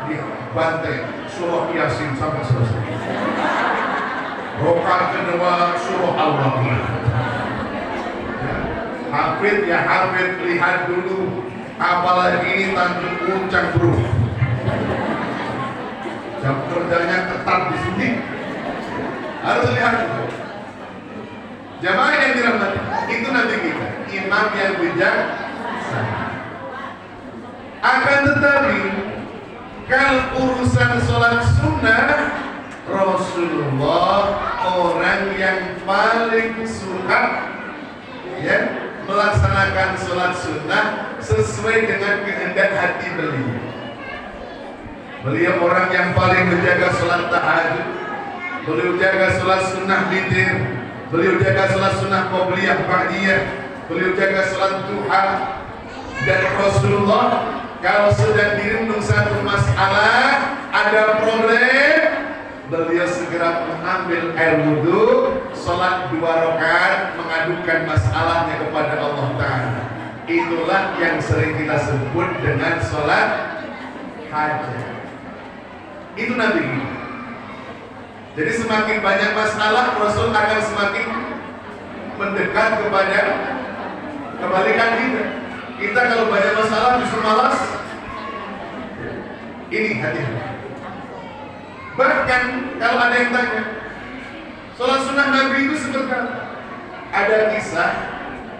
dibantai surah Yasin sampai selesai. Rakaat kedua surah Al-Baqarah. Hafid ya hafid, lihat dulu. Apalagi ini Tanjung Puncak bro. Jam kerjanya ketat di sini. Harus lihat dulu. Jamaah yang dirahmati, itu nanti kita imam yang bijak. Akan tetapi kalau urusan sholat sunnah, Rasulullah orang yang paling suka ya melaksanakan sholat sunnah sesuai dengan kehendak hati beliau. Beliau orang yang paling menjaga sholat tahajud, beliau jaga sholat sunnah witir, beliau jaga sholat sunnah qobliyah ba'diyah, beliau jaga sholat duha. Dan Rasulullah kalau sedang dirundung satu masalah, ada problem, beliau segera mengambil air wudhu, sholat 2 rakaat, mengadukan masalahnya kepada Allah Ta'ala. Itulah yang sering kita sebut dengan sholat hajat. Itu Nabi kita. Jadi semakin banyak masalah, Rasul akan semakin mendekat kepada kebalikan kita. Kita kalau banyak masalah justru malas. Ini hati-hati. Bahkan kalau ada yang tanya, sholat sunnah Nabi itu seperti apa? Ada kisah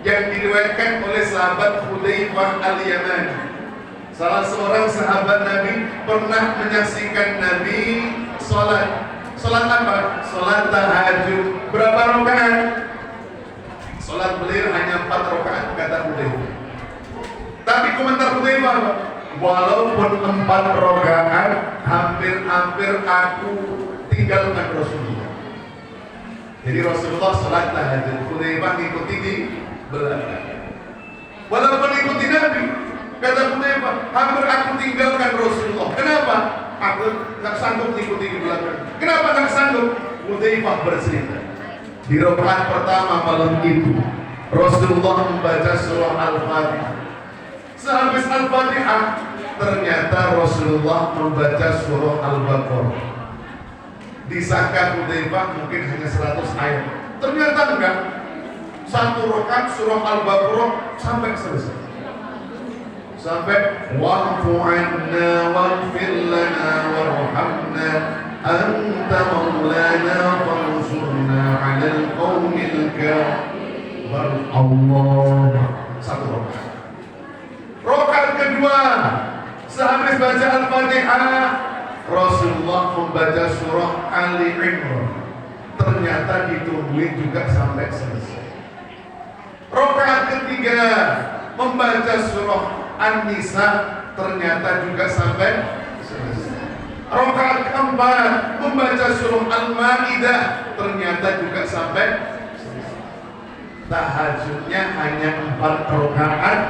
yang diriwayatkan oleh sahabat Hudzaifah al-Yamani. Salah seorang sahabat Nabi pernah menyaksikan Nabi sholat. Sholat apa? Sholat tahajud. Berapa rakaat? Sholat beliau hanya 4 rakaat kata Hudzaifah. Tapi komentar Hudzaifah apa? Walaupun 4 rakaat, hampir-hampir aku tinggalkan Rasulullah. Jadi Rasulullah sholat tahajud, Hudzaifah ngikuti di belakang. Walaupun ikuti Nabi, kata Hudzaifah, hampir aku tinggalkan Rasulullah. Kenapa? Aku nggak sanggup ngikuti di belakang. Kenapa nggak sanggup? Hudzaifah bercerita. Di rakaat pertama malam itu, Rasulullah membaca surah Al-Fatihah. Sehabis Al-Fatihah, ternyata Rasulullah membaca surah Al-Baqarah. Disangka Hudzaifah mungkin hanya 100 ayat. Ternyata enggak. 1 rakaat surah Al-Baqarah sampai selesai. Sampai wa'fu 'anna waghfir lana warhamna anta maulana fansurna 'alal qaumil kafirin. Allah. 1 rakaat. Rakaat kedua, sehabis baca Al-Fatihah, Rasulullah membaca surah Ali Imran. Ternyata ditungguin juga sampai selesai. Rakaat ketiga, membaca surah An-Nisa. Ternyata juga sampai selesai. Rakaat keempat, membaca surah Al-Maidah. Ternyata juga sampai selesai. Tahajudnya hanya 4 rakaat,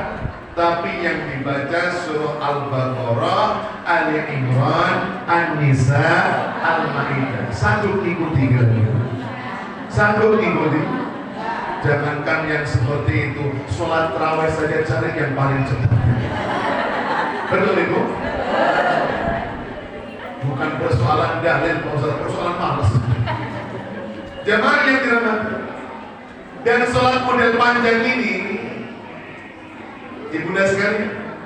tapi yang dibaca surah Al-Baqarah, Ali Imran, An-Nisa, Al-Maidah. Sanggup ikuti kan? Sanggup ikuti? Jangankan yang seperti itu, sholat tarawih saja cari yang paling cepat. Betul itu? Bukan persoalan dalil, persoalan malas. Jamaah yang dirahmati. Dan sholat model panjang ini, ibunda sekalian,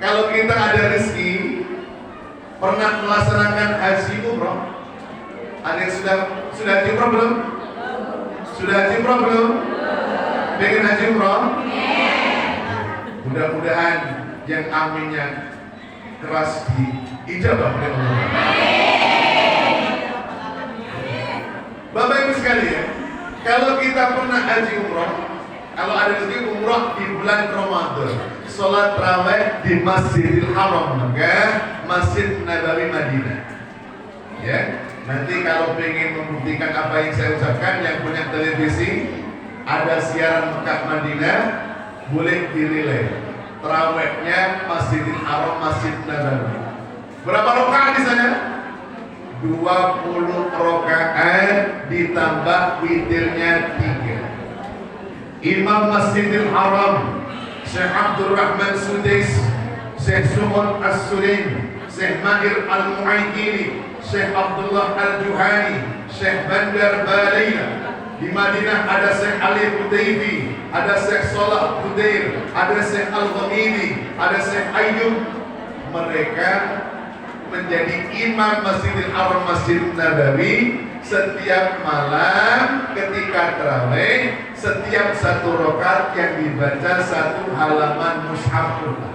kalau kita ada rezeki, pernah melaksanakan haji umroh, ada yang sudah haji umroh belum? Sudah haji umroh belum? Pengen haji umroh? Mudah-mudahan yang aminnya keras di ijabah oleh Allah. Bapak Ibu sekalian, kalau kita pernah haji umroh, kalau ada rezeki umroh di bulan Ramadan, sholat tarawih di Masjidil Haram, Mekah, Masjid Nabawi Madinah. Ya, nanti kalau pengen membuktikan apa yang saya ucapkan, yang punya televisi, ada siaran Mekah Madinah, boleh dirilai. Tarawihnya Masjidil Haram, Masjid Nabawi. Berapa rakaat di sana? 20 rakaat ditambah witirnya 3. Imam Masjidil Haram Syekh Abdul Rahman Sudais, Syekh Su'ud As-Sulaim, Syekh Mahir Al-Mu'aykili, Syekh Abdullah Al-Juhani, Syekh Bandar Balaila. Di Madinah ada Syekh Ali Hudaybi, ada Syekh Salah Hudair, ada Syekh Al-Ghamidi, ada Syekh Ayyub. Mereka menjadi imam Masjidil Haram Masjid Nabawi. Setiap malam ketika tarawih, setiap satu rakaat yang dibaca satu halaman mushaf Quran.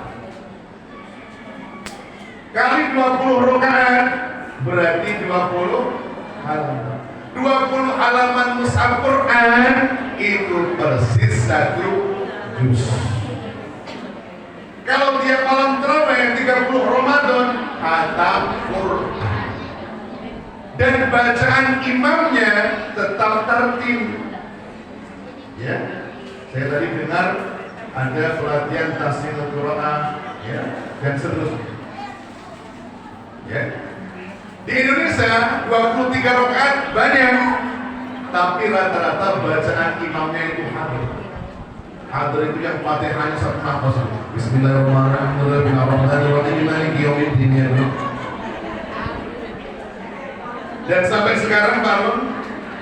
Kali 20 rakaat berarti 20 halaman. 20 halaman mushaf Quran itu persis satu juz. Kalau tiap malam tarawih 30 Ramadan khatam Quran. Dan bacaan imamnya tetap tertib. Ya, saya tadi dengar ada pelatihan tahsinul Quran, ya, dan seterusnya. Ya. Di Indonesia 23 rakaat banyak, tapi rata-rata bacaan imamnya itu hadir. Hadir itu yang Fatihahnya satu nafas. Bismillahirrahmanirrahim. Maliki yaumiddin. Dan sampai sekarang baru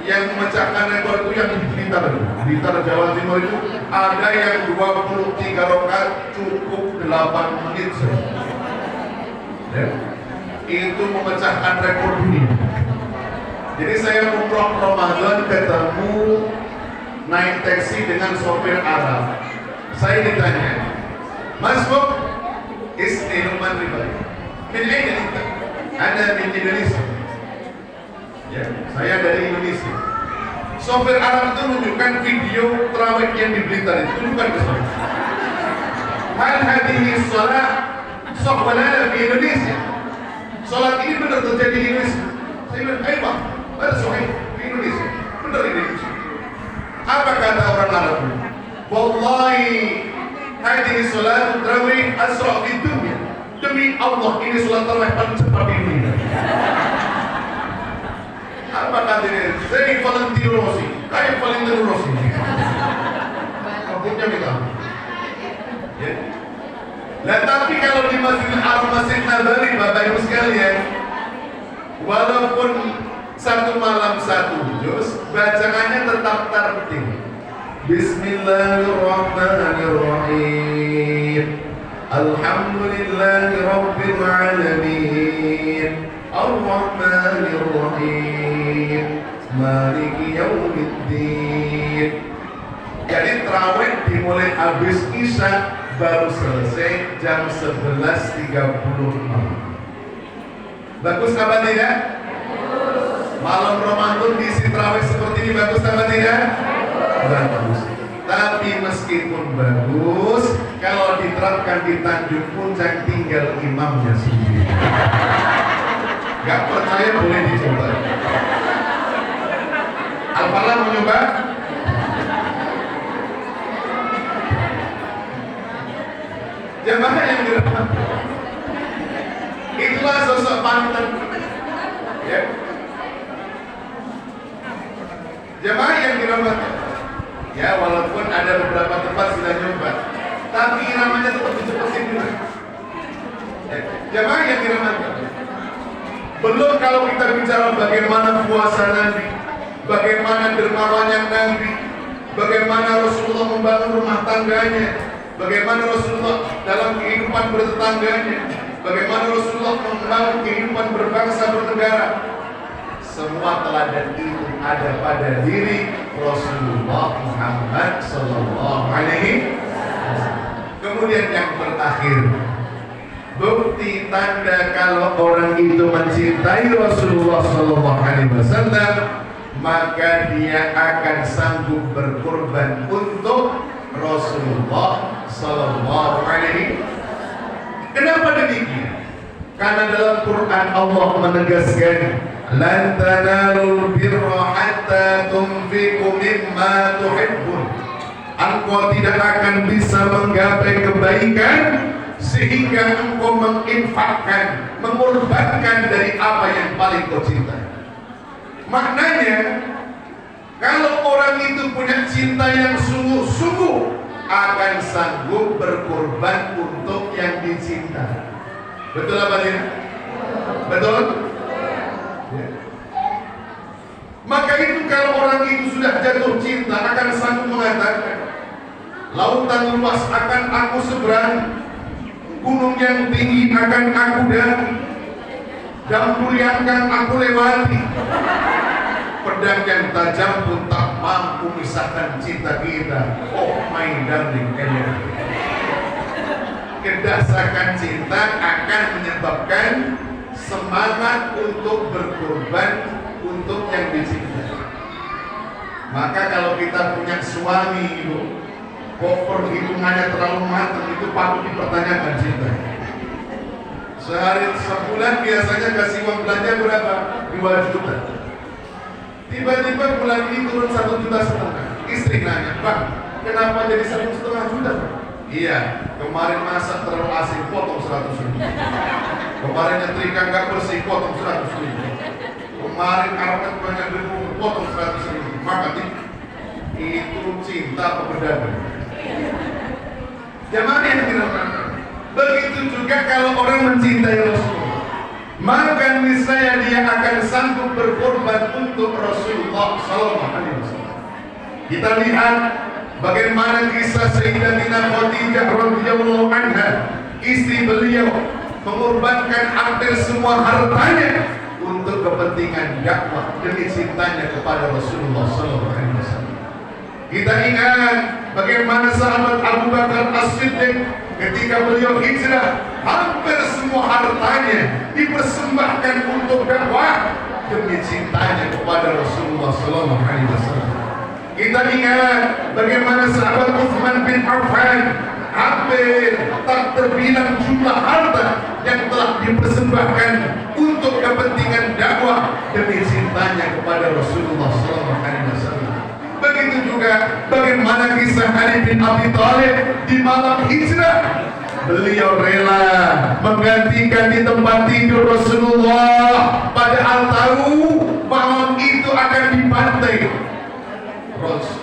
yang memecahkan rekor itu yang di Blitar Jawa Timur itu ada yang 23 rakaat cukup 8 menit saja. Ya. Itu memecahkan rekor dunia. Jadi saya umroh Ramadan ketemu naik taksi dengan sopir Arab. Saya ditanya, Mas Bob, istri Numan Ribay, min aina anta? Ana min Indonesia. Ya, saya dari Indonesia. Sopir Arab itu menunjukkan video tarawih yang di Blitar itu, tunjukkan ke saya. Hal hadhihi shalah sah wa la fi Indonesia? Salat ini benar terjadi di Indonesia? Saya bilang, ayo Pak, ada sahih di Indonesia. Benar di Indonesia. Apa kata orang Arab? Wallahi hadhihi salat tarawih asra fi dunya. Demi Allah ini salat tarawih paling cepat di dunia. Apa katanya? Saya Valentino Rossi, kayak Valentino Rossi. Rambutnya kita. Ya. Nah, tapi kalau di Masjidil Haram Masjid Nabawi, Bapak Ibu sekalian, walaupun satu malam satu juz, bacaannya tetap tertib. Bismillahirrahmanirrahim. Alhamdulillahi Rabbil Alamin. Ar-Rahmanir-Rahim. Maliki Yaumiddin. Jadi tarawih dimulai habis Isya baru selesai jam 11.30 malam. Bagus apa tidak? Malam Ramadan diisi tarawih seperti ini bagus apa tidak? Bagus. Tapi meskipun bagus, kalau diterapkan di Tanjung Puncak tinggal imamnya sendiri. Gak percaya boleh dicoba. Al-Falah mau nyoba? Jamaah yang dirahmati, itulah sosok panutan. Ya. Jamaah yang dirahmati. Ya, walaupun ada beberapa tempat sudah nyoba, tapi iramanya tetap dicepetin juga. Ya. Jamaah yang dirahmati. Belum kalau kita bicara bagaimana puasa Nabi, bagaimana dermawannya Nabi, bagaimana Rasulullah membangun rumah tangganya, bagaimana Rasulullah dalam kehidupan bertetangganya, bagaimana Rasulullah membangun kehidupan berbangsa bernegara. Semua teladan itu ada pada diri Rasulullah Muhammad Sallallahu Alaihi Wasallam. Kemudian yang terakhir, bukti tanda kalau orang itu mencintai Rasulullah Sallallahu Alaihi Wasallam, maka dia akan sanggup berkorban untuk Rasulullah Sallallahu Alaihi Wasallam. Kenapa demikian? Karena dalam Quran Allah menegaskan, lan tanalul birra hatta tunfiqu mimma tuhibbun. Engkau tidak akan bisa menggapai kebaikan sehingga engkau menginfakkan, mengorbankan dari apa yang paling kau cintai. Maknanya, kalau orang itu punya cinta yang sungguh-sungguh, akan sanggup berkorban untuk yang dicinta. Betul apa tidak? Betul? Ya. Maka itu kalau orang itu sudah jatuh cinta, akan sanggup mengatakan, lautan luas akan aku seberang, gunung yang tinggi akan aku daki, dahulu yang akan aku lewati, pedang yang tajam pun tak mampu memisahkan cinta kita. Oh my darling Elena. Kedahsyatan cinta akan menyebabkan semangat untuk berkorban untuk yang dicintai. Maka kalau kita punya suami itu kok perhitungannya terlalu matang, itu patut dipertanyakan cinta. Sehari sebulan biasanya kasih uang belanja berapa? 2 juta. Tiba-tiba bulan ini turun 1,5 juta. Istri nanya, Bang, kenapa jadi 1,5 juta? Iya, kemarin masak terlalu asin, potong 100 ribu. Kemarin nyetrika nggak bersih, potong 100 ribu. Kemarin karpet banyak debu, potong 100 ribu. Maka itu cinta pedagang. Jamaah yang dirahmati. Begitu juga kalau orang mencintai Rasulullah, maka niscaya dia akan sanggup berkorban untuk Rasulullah Sallallahu Alaihi Wasallam. Kita lihat bagaimana kisah Sayyidatina Khadijah radhiyallahu anha, istri beliau mengorbankan hampir semua hartanya untuk kepentingan dakwah demi cintanya kepada Rasulullah Sallallahu Alaihi Wasallam. Kita ingat bagaimana sahabat Abu Bakar As-Siddiq ketika beliau hijrah, hampir semua hartanya dipersembahkan untuk dakwah demi cintanya kepada Rasulullah Sallallahu Alaihi Wasallam. Kita ingat bagaimana sahabat Utsman bin Affan, hampir tak terbilang jumlah harta yang telah dipersembahkan untuk kepentingan dakwah demi cintanya kepada Rasulullah Sallallahu Alaihi Wasallam. Begitu juga bagaimana kisah Ali bin Abi Thalib di malam hijrah, beliau rela menggantikan di tempat tidur Rasulullah, padahal tahu malam itu akan dibantai Rasul.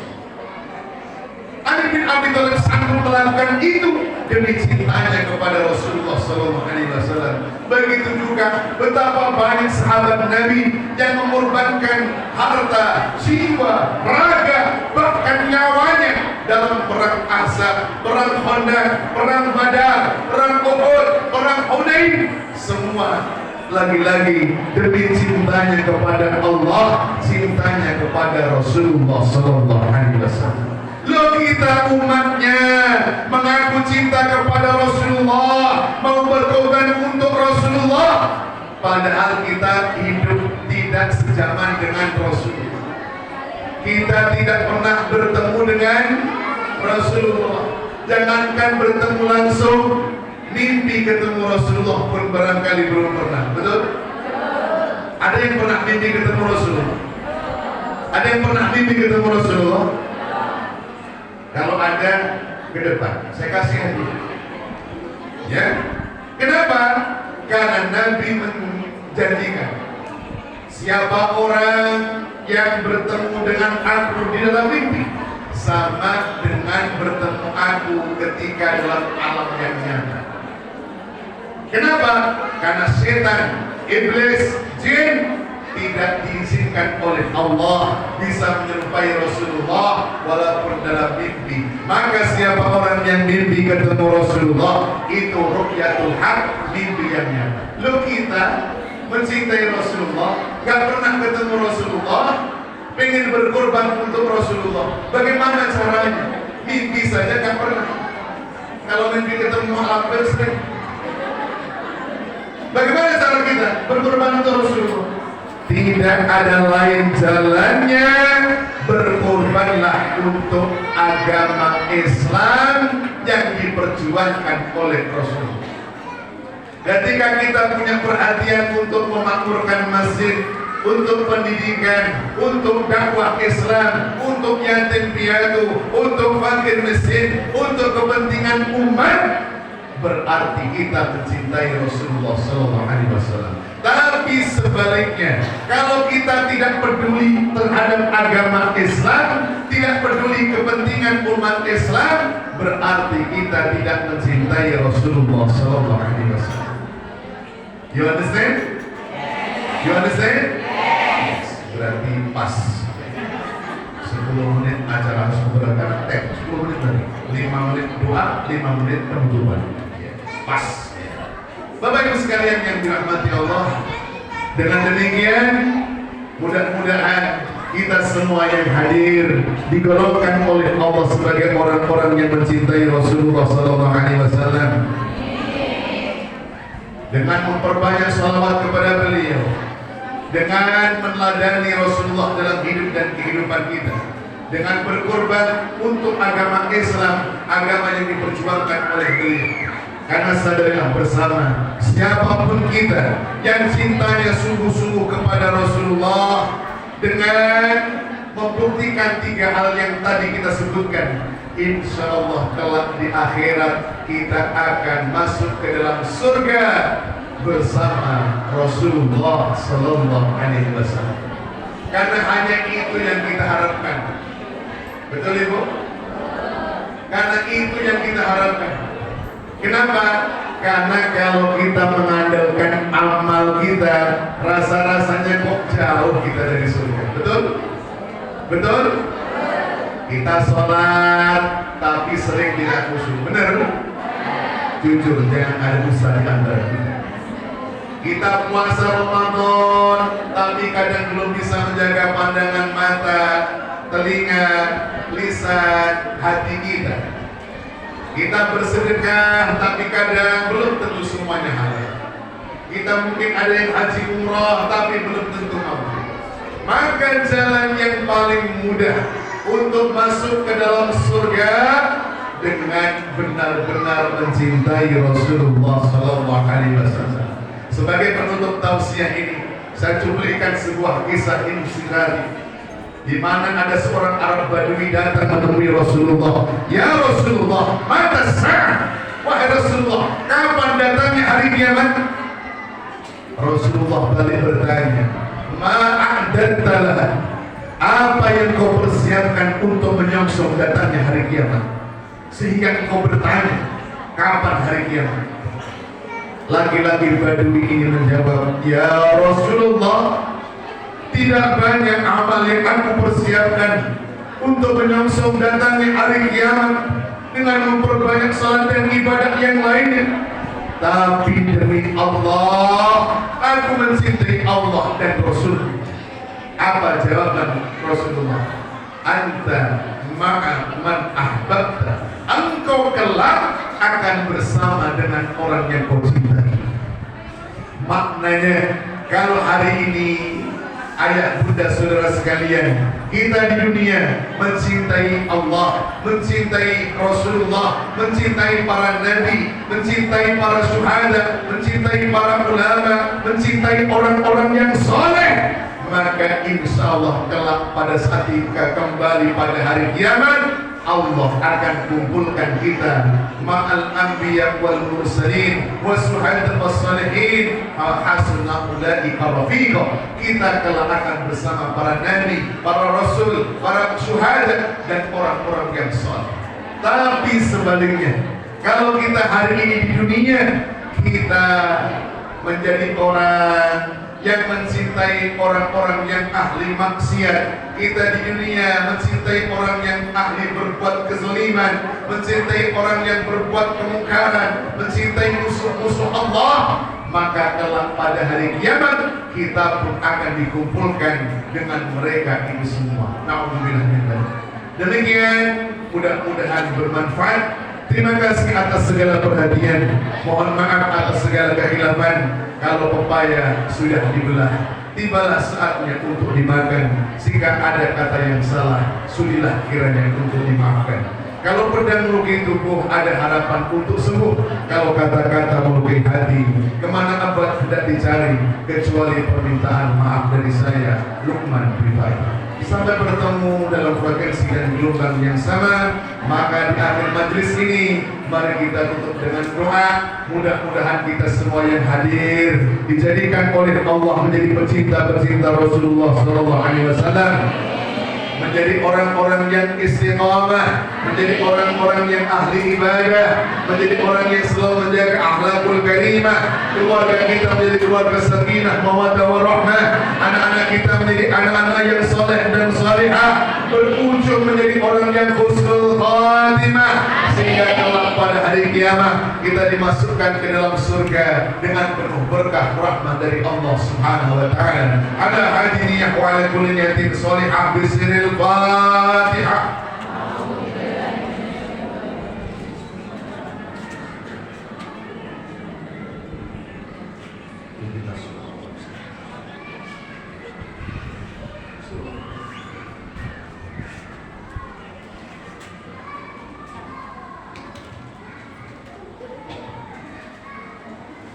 Ali bin Abi Thalib sanggup melakukan itu demi cintanya kepada Rasulullah Sallallahu Alaihi Wasallam. Begitu juga betapa banyak sahabat Nabi yang mengorbankan harta, jiwa, raga, bahkan nyawanya dalam perang Ahzab, perang Khandaq, perang Badar, perang Uhud, perang Hunain. Semua lagi-lagi demi cintanya kepada Allah, cintanya kepada Rasulullah Sallallahu Alaihi Wasallam. Lo kita umatnya mengaku cinta kepada Rasulullah, mau berkorban untuk Rasulullah, padahal kita hidup tidak sejaman dengan Rasulullah. Kita tidak pernah bertemu dengan Rasulullah. Jangankan bertemu langsung, mimpi ketemu Rasulullah pun barangkali belum pernah. Betul? Ada yang pernah mimpi ketemu Rasulullah? Ada yang pernah mimpi ketemu Rasulullah? Kalau ada, ke depan saya kasih hadiah. Ya, kenapa? Karena Nabi menjanjikan, siapa orang yang bertemu dengan aku di dalam mimpi, sama dengan bertemu aku ketika dalam alam yang nyata. Kenapa? Karena setan, iblis, jin tidak diizinkan oleh Allah bisa menyerupai Rasulullah walaupun dalam mimpi. Maka siapa orang yang mimpi ketemu Rasulullah, itu ru'yatul haq, mimpi yang nyata. Lu kita mencintai Rasulullah, gak pernah ketemu Rasulullah, pengen berkorban untuk Rasulullah. Bagaimana caranya? Mimpi saja gak pernah. Kalau mimpi ketemu hampir sering. Bagaimana cara kita berkorban untuk Rasulullah? Tidak ada lain jalannya, berkorbanlah untuk agama Islam yang diperjuangkan oleh Rasulullah. Ketika kita punya perhatian untuk memakmurkan masjid, untuk pendidikan, untuk dakwah Islam, untuk yatim piatu, untuk fakir miskin, untuk kepentingan umat, berarti kita mencintai Rasulullah Sallallahu Alaihi Wasallam. Tapi sebaliknya, kalau kita tidak peduli terhadap agama Islam, tidak peduli kepentingan umat Islam, berarti kita tidak mencintai Rasulullah Sallallahu Alaihi Wasallam. You understand? You understand? Berarti pas 10 menit acara sebenarnya kan 10 menit tadi, 5 menit doa, 5 menit penutupan. Pas. Bapak Ibu sekalian yang dirahmati Allah, dengan demikian mudah-mudahan kita semua yang hadir digolongkan oleh Allah sebagai orang-orang yang mencintai Rasulullah Sallallahu Alaihi Wasallam dengan memperbanyak salawat kepada beliau, dengan meneladani Rasulullah dalam hidup dan kehidupan kita, dengan berkorban untuk agama Islam, agama yang diperjuangkan oleh beliau. Karena sadarilah bersama, siapapun kita yang cintanya sungguh-sungguh kepada Rasulullah dengan membuktikan 3 hal yang tadi kita sebutkan, insya Allah kelak di akhirat kita akan masuk ke dalam surga bersama Rasulullah Sallallahu Alaihi Wasallam. Karena hanya itu yang kita harapkan. Betul Ibu? Karena itu yang kita harapkan. Kenapa? Karena kalau kita mengandalkan amal kita, rasa-rasanya kok jauh kita dari surga. Betul? Betul? Kita sholat tapi sering tidak khusyuk. Benar? Jujur, jangan ada dusta di antara kita. Kita puasa Ramadan tapi kadang belum bisa menjaga pandangan mata, telinga, lisan, hati kita. Kita bersedekah tapi kadang belum tentu semuanya halal. Kita mungkin ada yang haji umrah tapi belum tentu mampu. Maka jalan yang paling mudah untuk masuk ke dalam surga dengan benar-benar mencintai Rasulullah Sallallahu Alaihi Wasallam. Sebagai penutup tausiah ini, saya cuplikan sebuah kisah inspiratif di mana ada seorang Arab Badui datang menemui Rasulullah. Ya Rasulullah, mata sah. Wahai Rasulullah, kapan datangnya hari kiamat? Rasulullah balik bertanya, ma'adattalah, apa yang kau persiapkan untuk menyongsong datangnya hari kiamat? Sehingga kau bertanya, kapan hari kiamat? Laki-laki Badui ini menjawab, ya Rasulullah, tidak banyak amal yang aku persiapkan untuk menyongsong datangnya hari kiamat dengan memperbanyak salat dan ibadah yang lainnya. Tapi demi Allah, aku mencintai Allah dan Rasul. Apa jawaban Rasulullah? Anta ma'a man ahbabta. Engkau kelak akan bersama dengan orang yang kau cintai. Maknanya, kalau hari ini ayah bunda saudara sekalian, kita di dunia mencintai Allah, mencintai Rasulullah, mencintai para nabi, mencintai para syuhada, mencintai para ulama, mencintai orang-orang yang soleh, maka insya Allah kelak pada saat kita kembali pada hari kiamat, Allah akan kumpulkan kita ma'al anbiya wal mursalin wasuhada wassalihin hasuna ulaika rafiqa. Kita kelak akan bersama para nabi, para rasul, para syuhada dan orang-orang yang saleh. Tapi sebaliknya, kalau kita hari ini di dunia kita menjadi orang yang mencintai orang-orang yang ahli maksiat, kita di dunia mencintai orang yang ahli berbuat kezaliman, mencintai orang yang berbuat kemungkaran, mencintai musuh-musuh Allah, maka kelak pada hari kiamat kita pun akan dikumpulkan dengan mereka ini semua. Na'udzubillah min dzalik. Demikian, mudah-mudahan bermanfaat. Terima kasih atas segala perhatian. Mohon maaf atas segala kehilafan. Kalau pepaya sudah dibelah, tibalah saatnya untuk dimakan. Jika ada kata yang salah, sudilah kiranya untuk dimaafkan. Kalau pedang melukai tubuh, ada harapan untuk sembuh. Kalau kata-kata melukai hati, kemana abad tidak dicari kecuali permintaan maaf dari saya, Luqman Rifai. sampai bertemu dalam frekuensi dan gelombang yang sama. Maka di akhir majlis ini mari kita tutup dengan doa. Mudah-mudahan kita semua yang hadir dijadikan oleh Allah menjadi pecinta-pecinta Rasulullah SAW, menjadi orang-orang yang istiqamah, menjadi orang-orang yang ahli ibadah, menjadi orang yang selalu menjaga akhlakul karimah. Keluarga kita menjadi keluarga sakinah, mawaddah warahmah. Anak-anak kita menjadi anak-anak yang soleh dan salihah, berujung menjadi orang yang husnul khatimah, sehingga kelak pada hari kiamat kita dimasukkan ke dalam surga dengan penuh berkah rahmat dari Allah Subhanahu wa taala. Ala hadinihi wa ala kulli niyatin salihah bisiril Fatihah.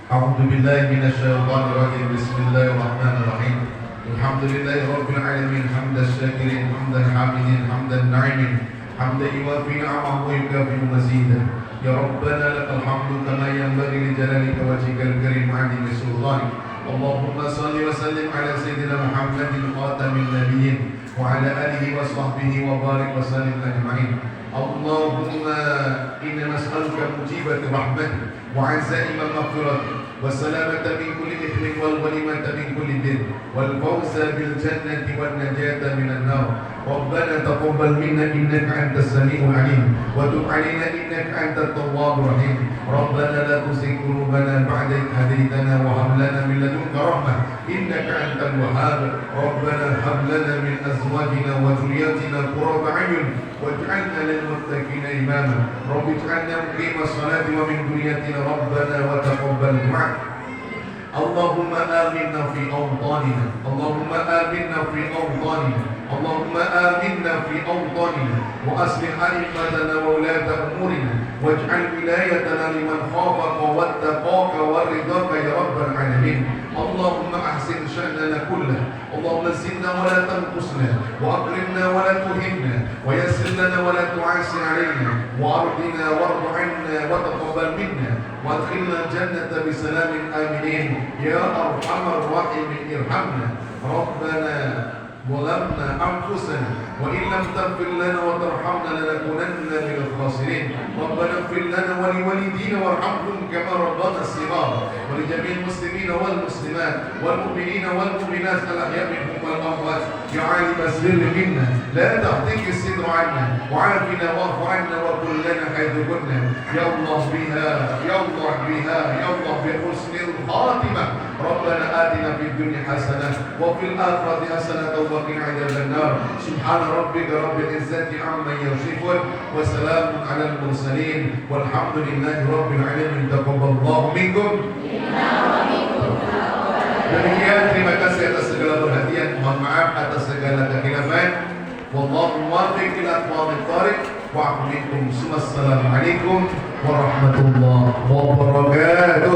A'udzu billahi minasyaitonir rajim. Bismillahirrahmanirrahim. Alhamdulillahi rabbil alamin, hamdan syakirin, hamdan hamidin, hamdan na'imin, hamdan yuwafi ni'amahu wa yukafi mazidah. Ya Rabbana lakal hamdu kama yanbaghi li jalalika wajhikal karim 'azimi sultanik. Allahumma salli wa sallim ala sayyidina Muhammadin khatamin nabiyyin wa ala alihi wa sahbihi wa barik wa sallim ajma'in. Allahumma inna nas'aluka mujibati rahmatik wa 'azaima maghfiratik والسلامة من كل إثم والغنيمة من كل بر والفوز بالجنة والنجاة من النار. ربنا تقبل منا إنك أنت السميع العليم وتب علينا إنك أنت التواب الرحيم. ربنا لا تزغ قلوبنا بعد إذ هديتنا وهب لنا من لدنك رحمة إنك أنت الوهاب. ربنا هب لنا من أزواجنا وذرياتنا قرة أعين واجعلنا للمتقين إماما. رب اجعلنا مقيم الصلاة ومن ذريتنا ربنا وتقبل دعاء. اللهم آمنا في أوطاننا، اللهم آمنا في أوطاننا، اللهم آمنا في أوطاننا وأصلح أئمتنا وولاة أمورنا واجعل ولايتنا لمن خافك واتقاك ورضاك يا رب العالمين. اللهم أحسن شأننا كله، اللهم زدنا ولا تنقصنا وأكرمنا ولا تهنا ويسر لنا ولا تعسر علينا وأرضنا وارض عنا وتقبل منا وادخلنا الجنة بسلام آمنين يا أرحم الراحمين. ارحمنا ربنا ظلمنا أنفسنا وإن لم تغفر لنا وترحمنا لنكونن من الخاسرين. ربنا اغفر لنا ولوالدينا وارحمهم كما ربنا صغارا ولجميع المسلمين والمسلمات والمؤمنين والمؤمنات الأحياء منهم والأموات. يا عالم السر منا لا تهتك الستر عنا وعافنا واعف عنا وقل لنا حيث كنا. يا الله بها، يا الله بها، يا الله بحسن الخاتمة. ربنا آتنا في الدنيا حسنة وفي الآخرة حسنة وقنا عذاب النار. سبحان ربك رب العزة عما يصفون وسلام على المرسلين والحمد لله رب العالمين. تقبل الله منكم. Demikian, terima kasih atas segala perhatian, mohon maaf atas segala kekhilafan. Wallahu muwaffiq ila aqwamit thariq wa a'lamukum. Assalamualaikum warahmatullahi wabarakatuh.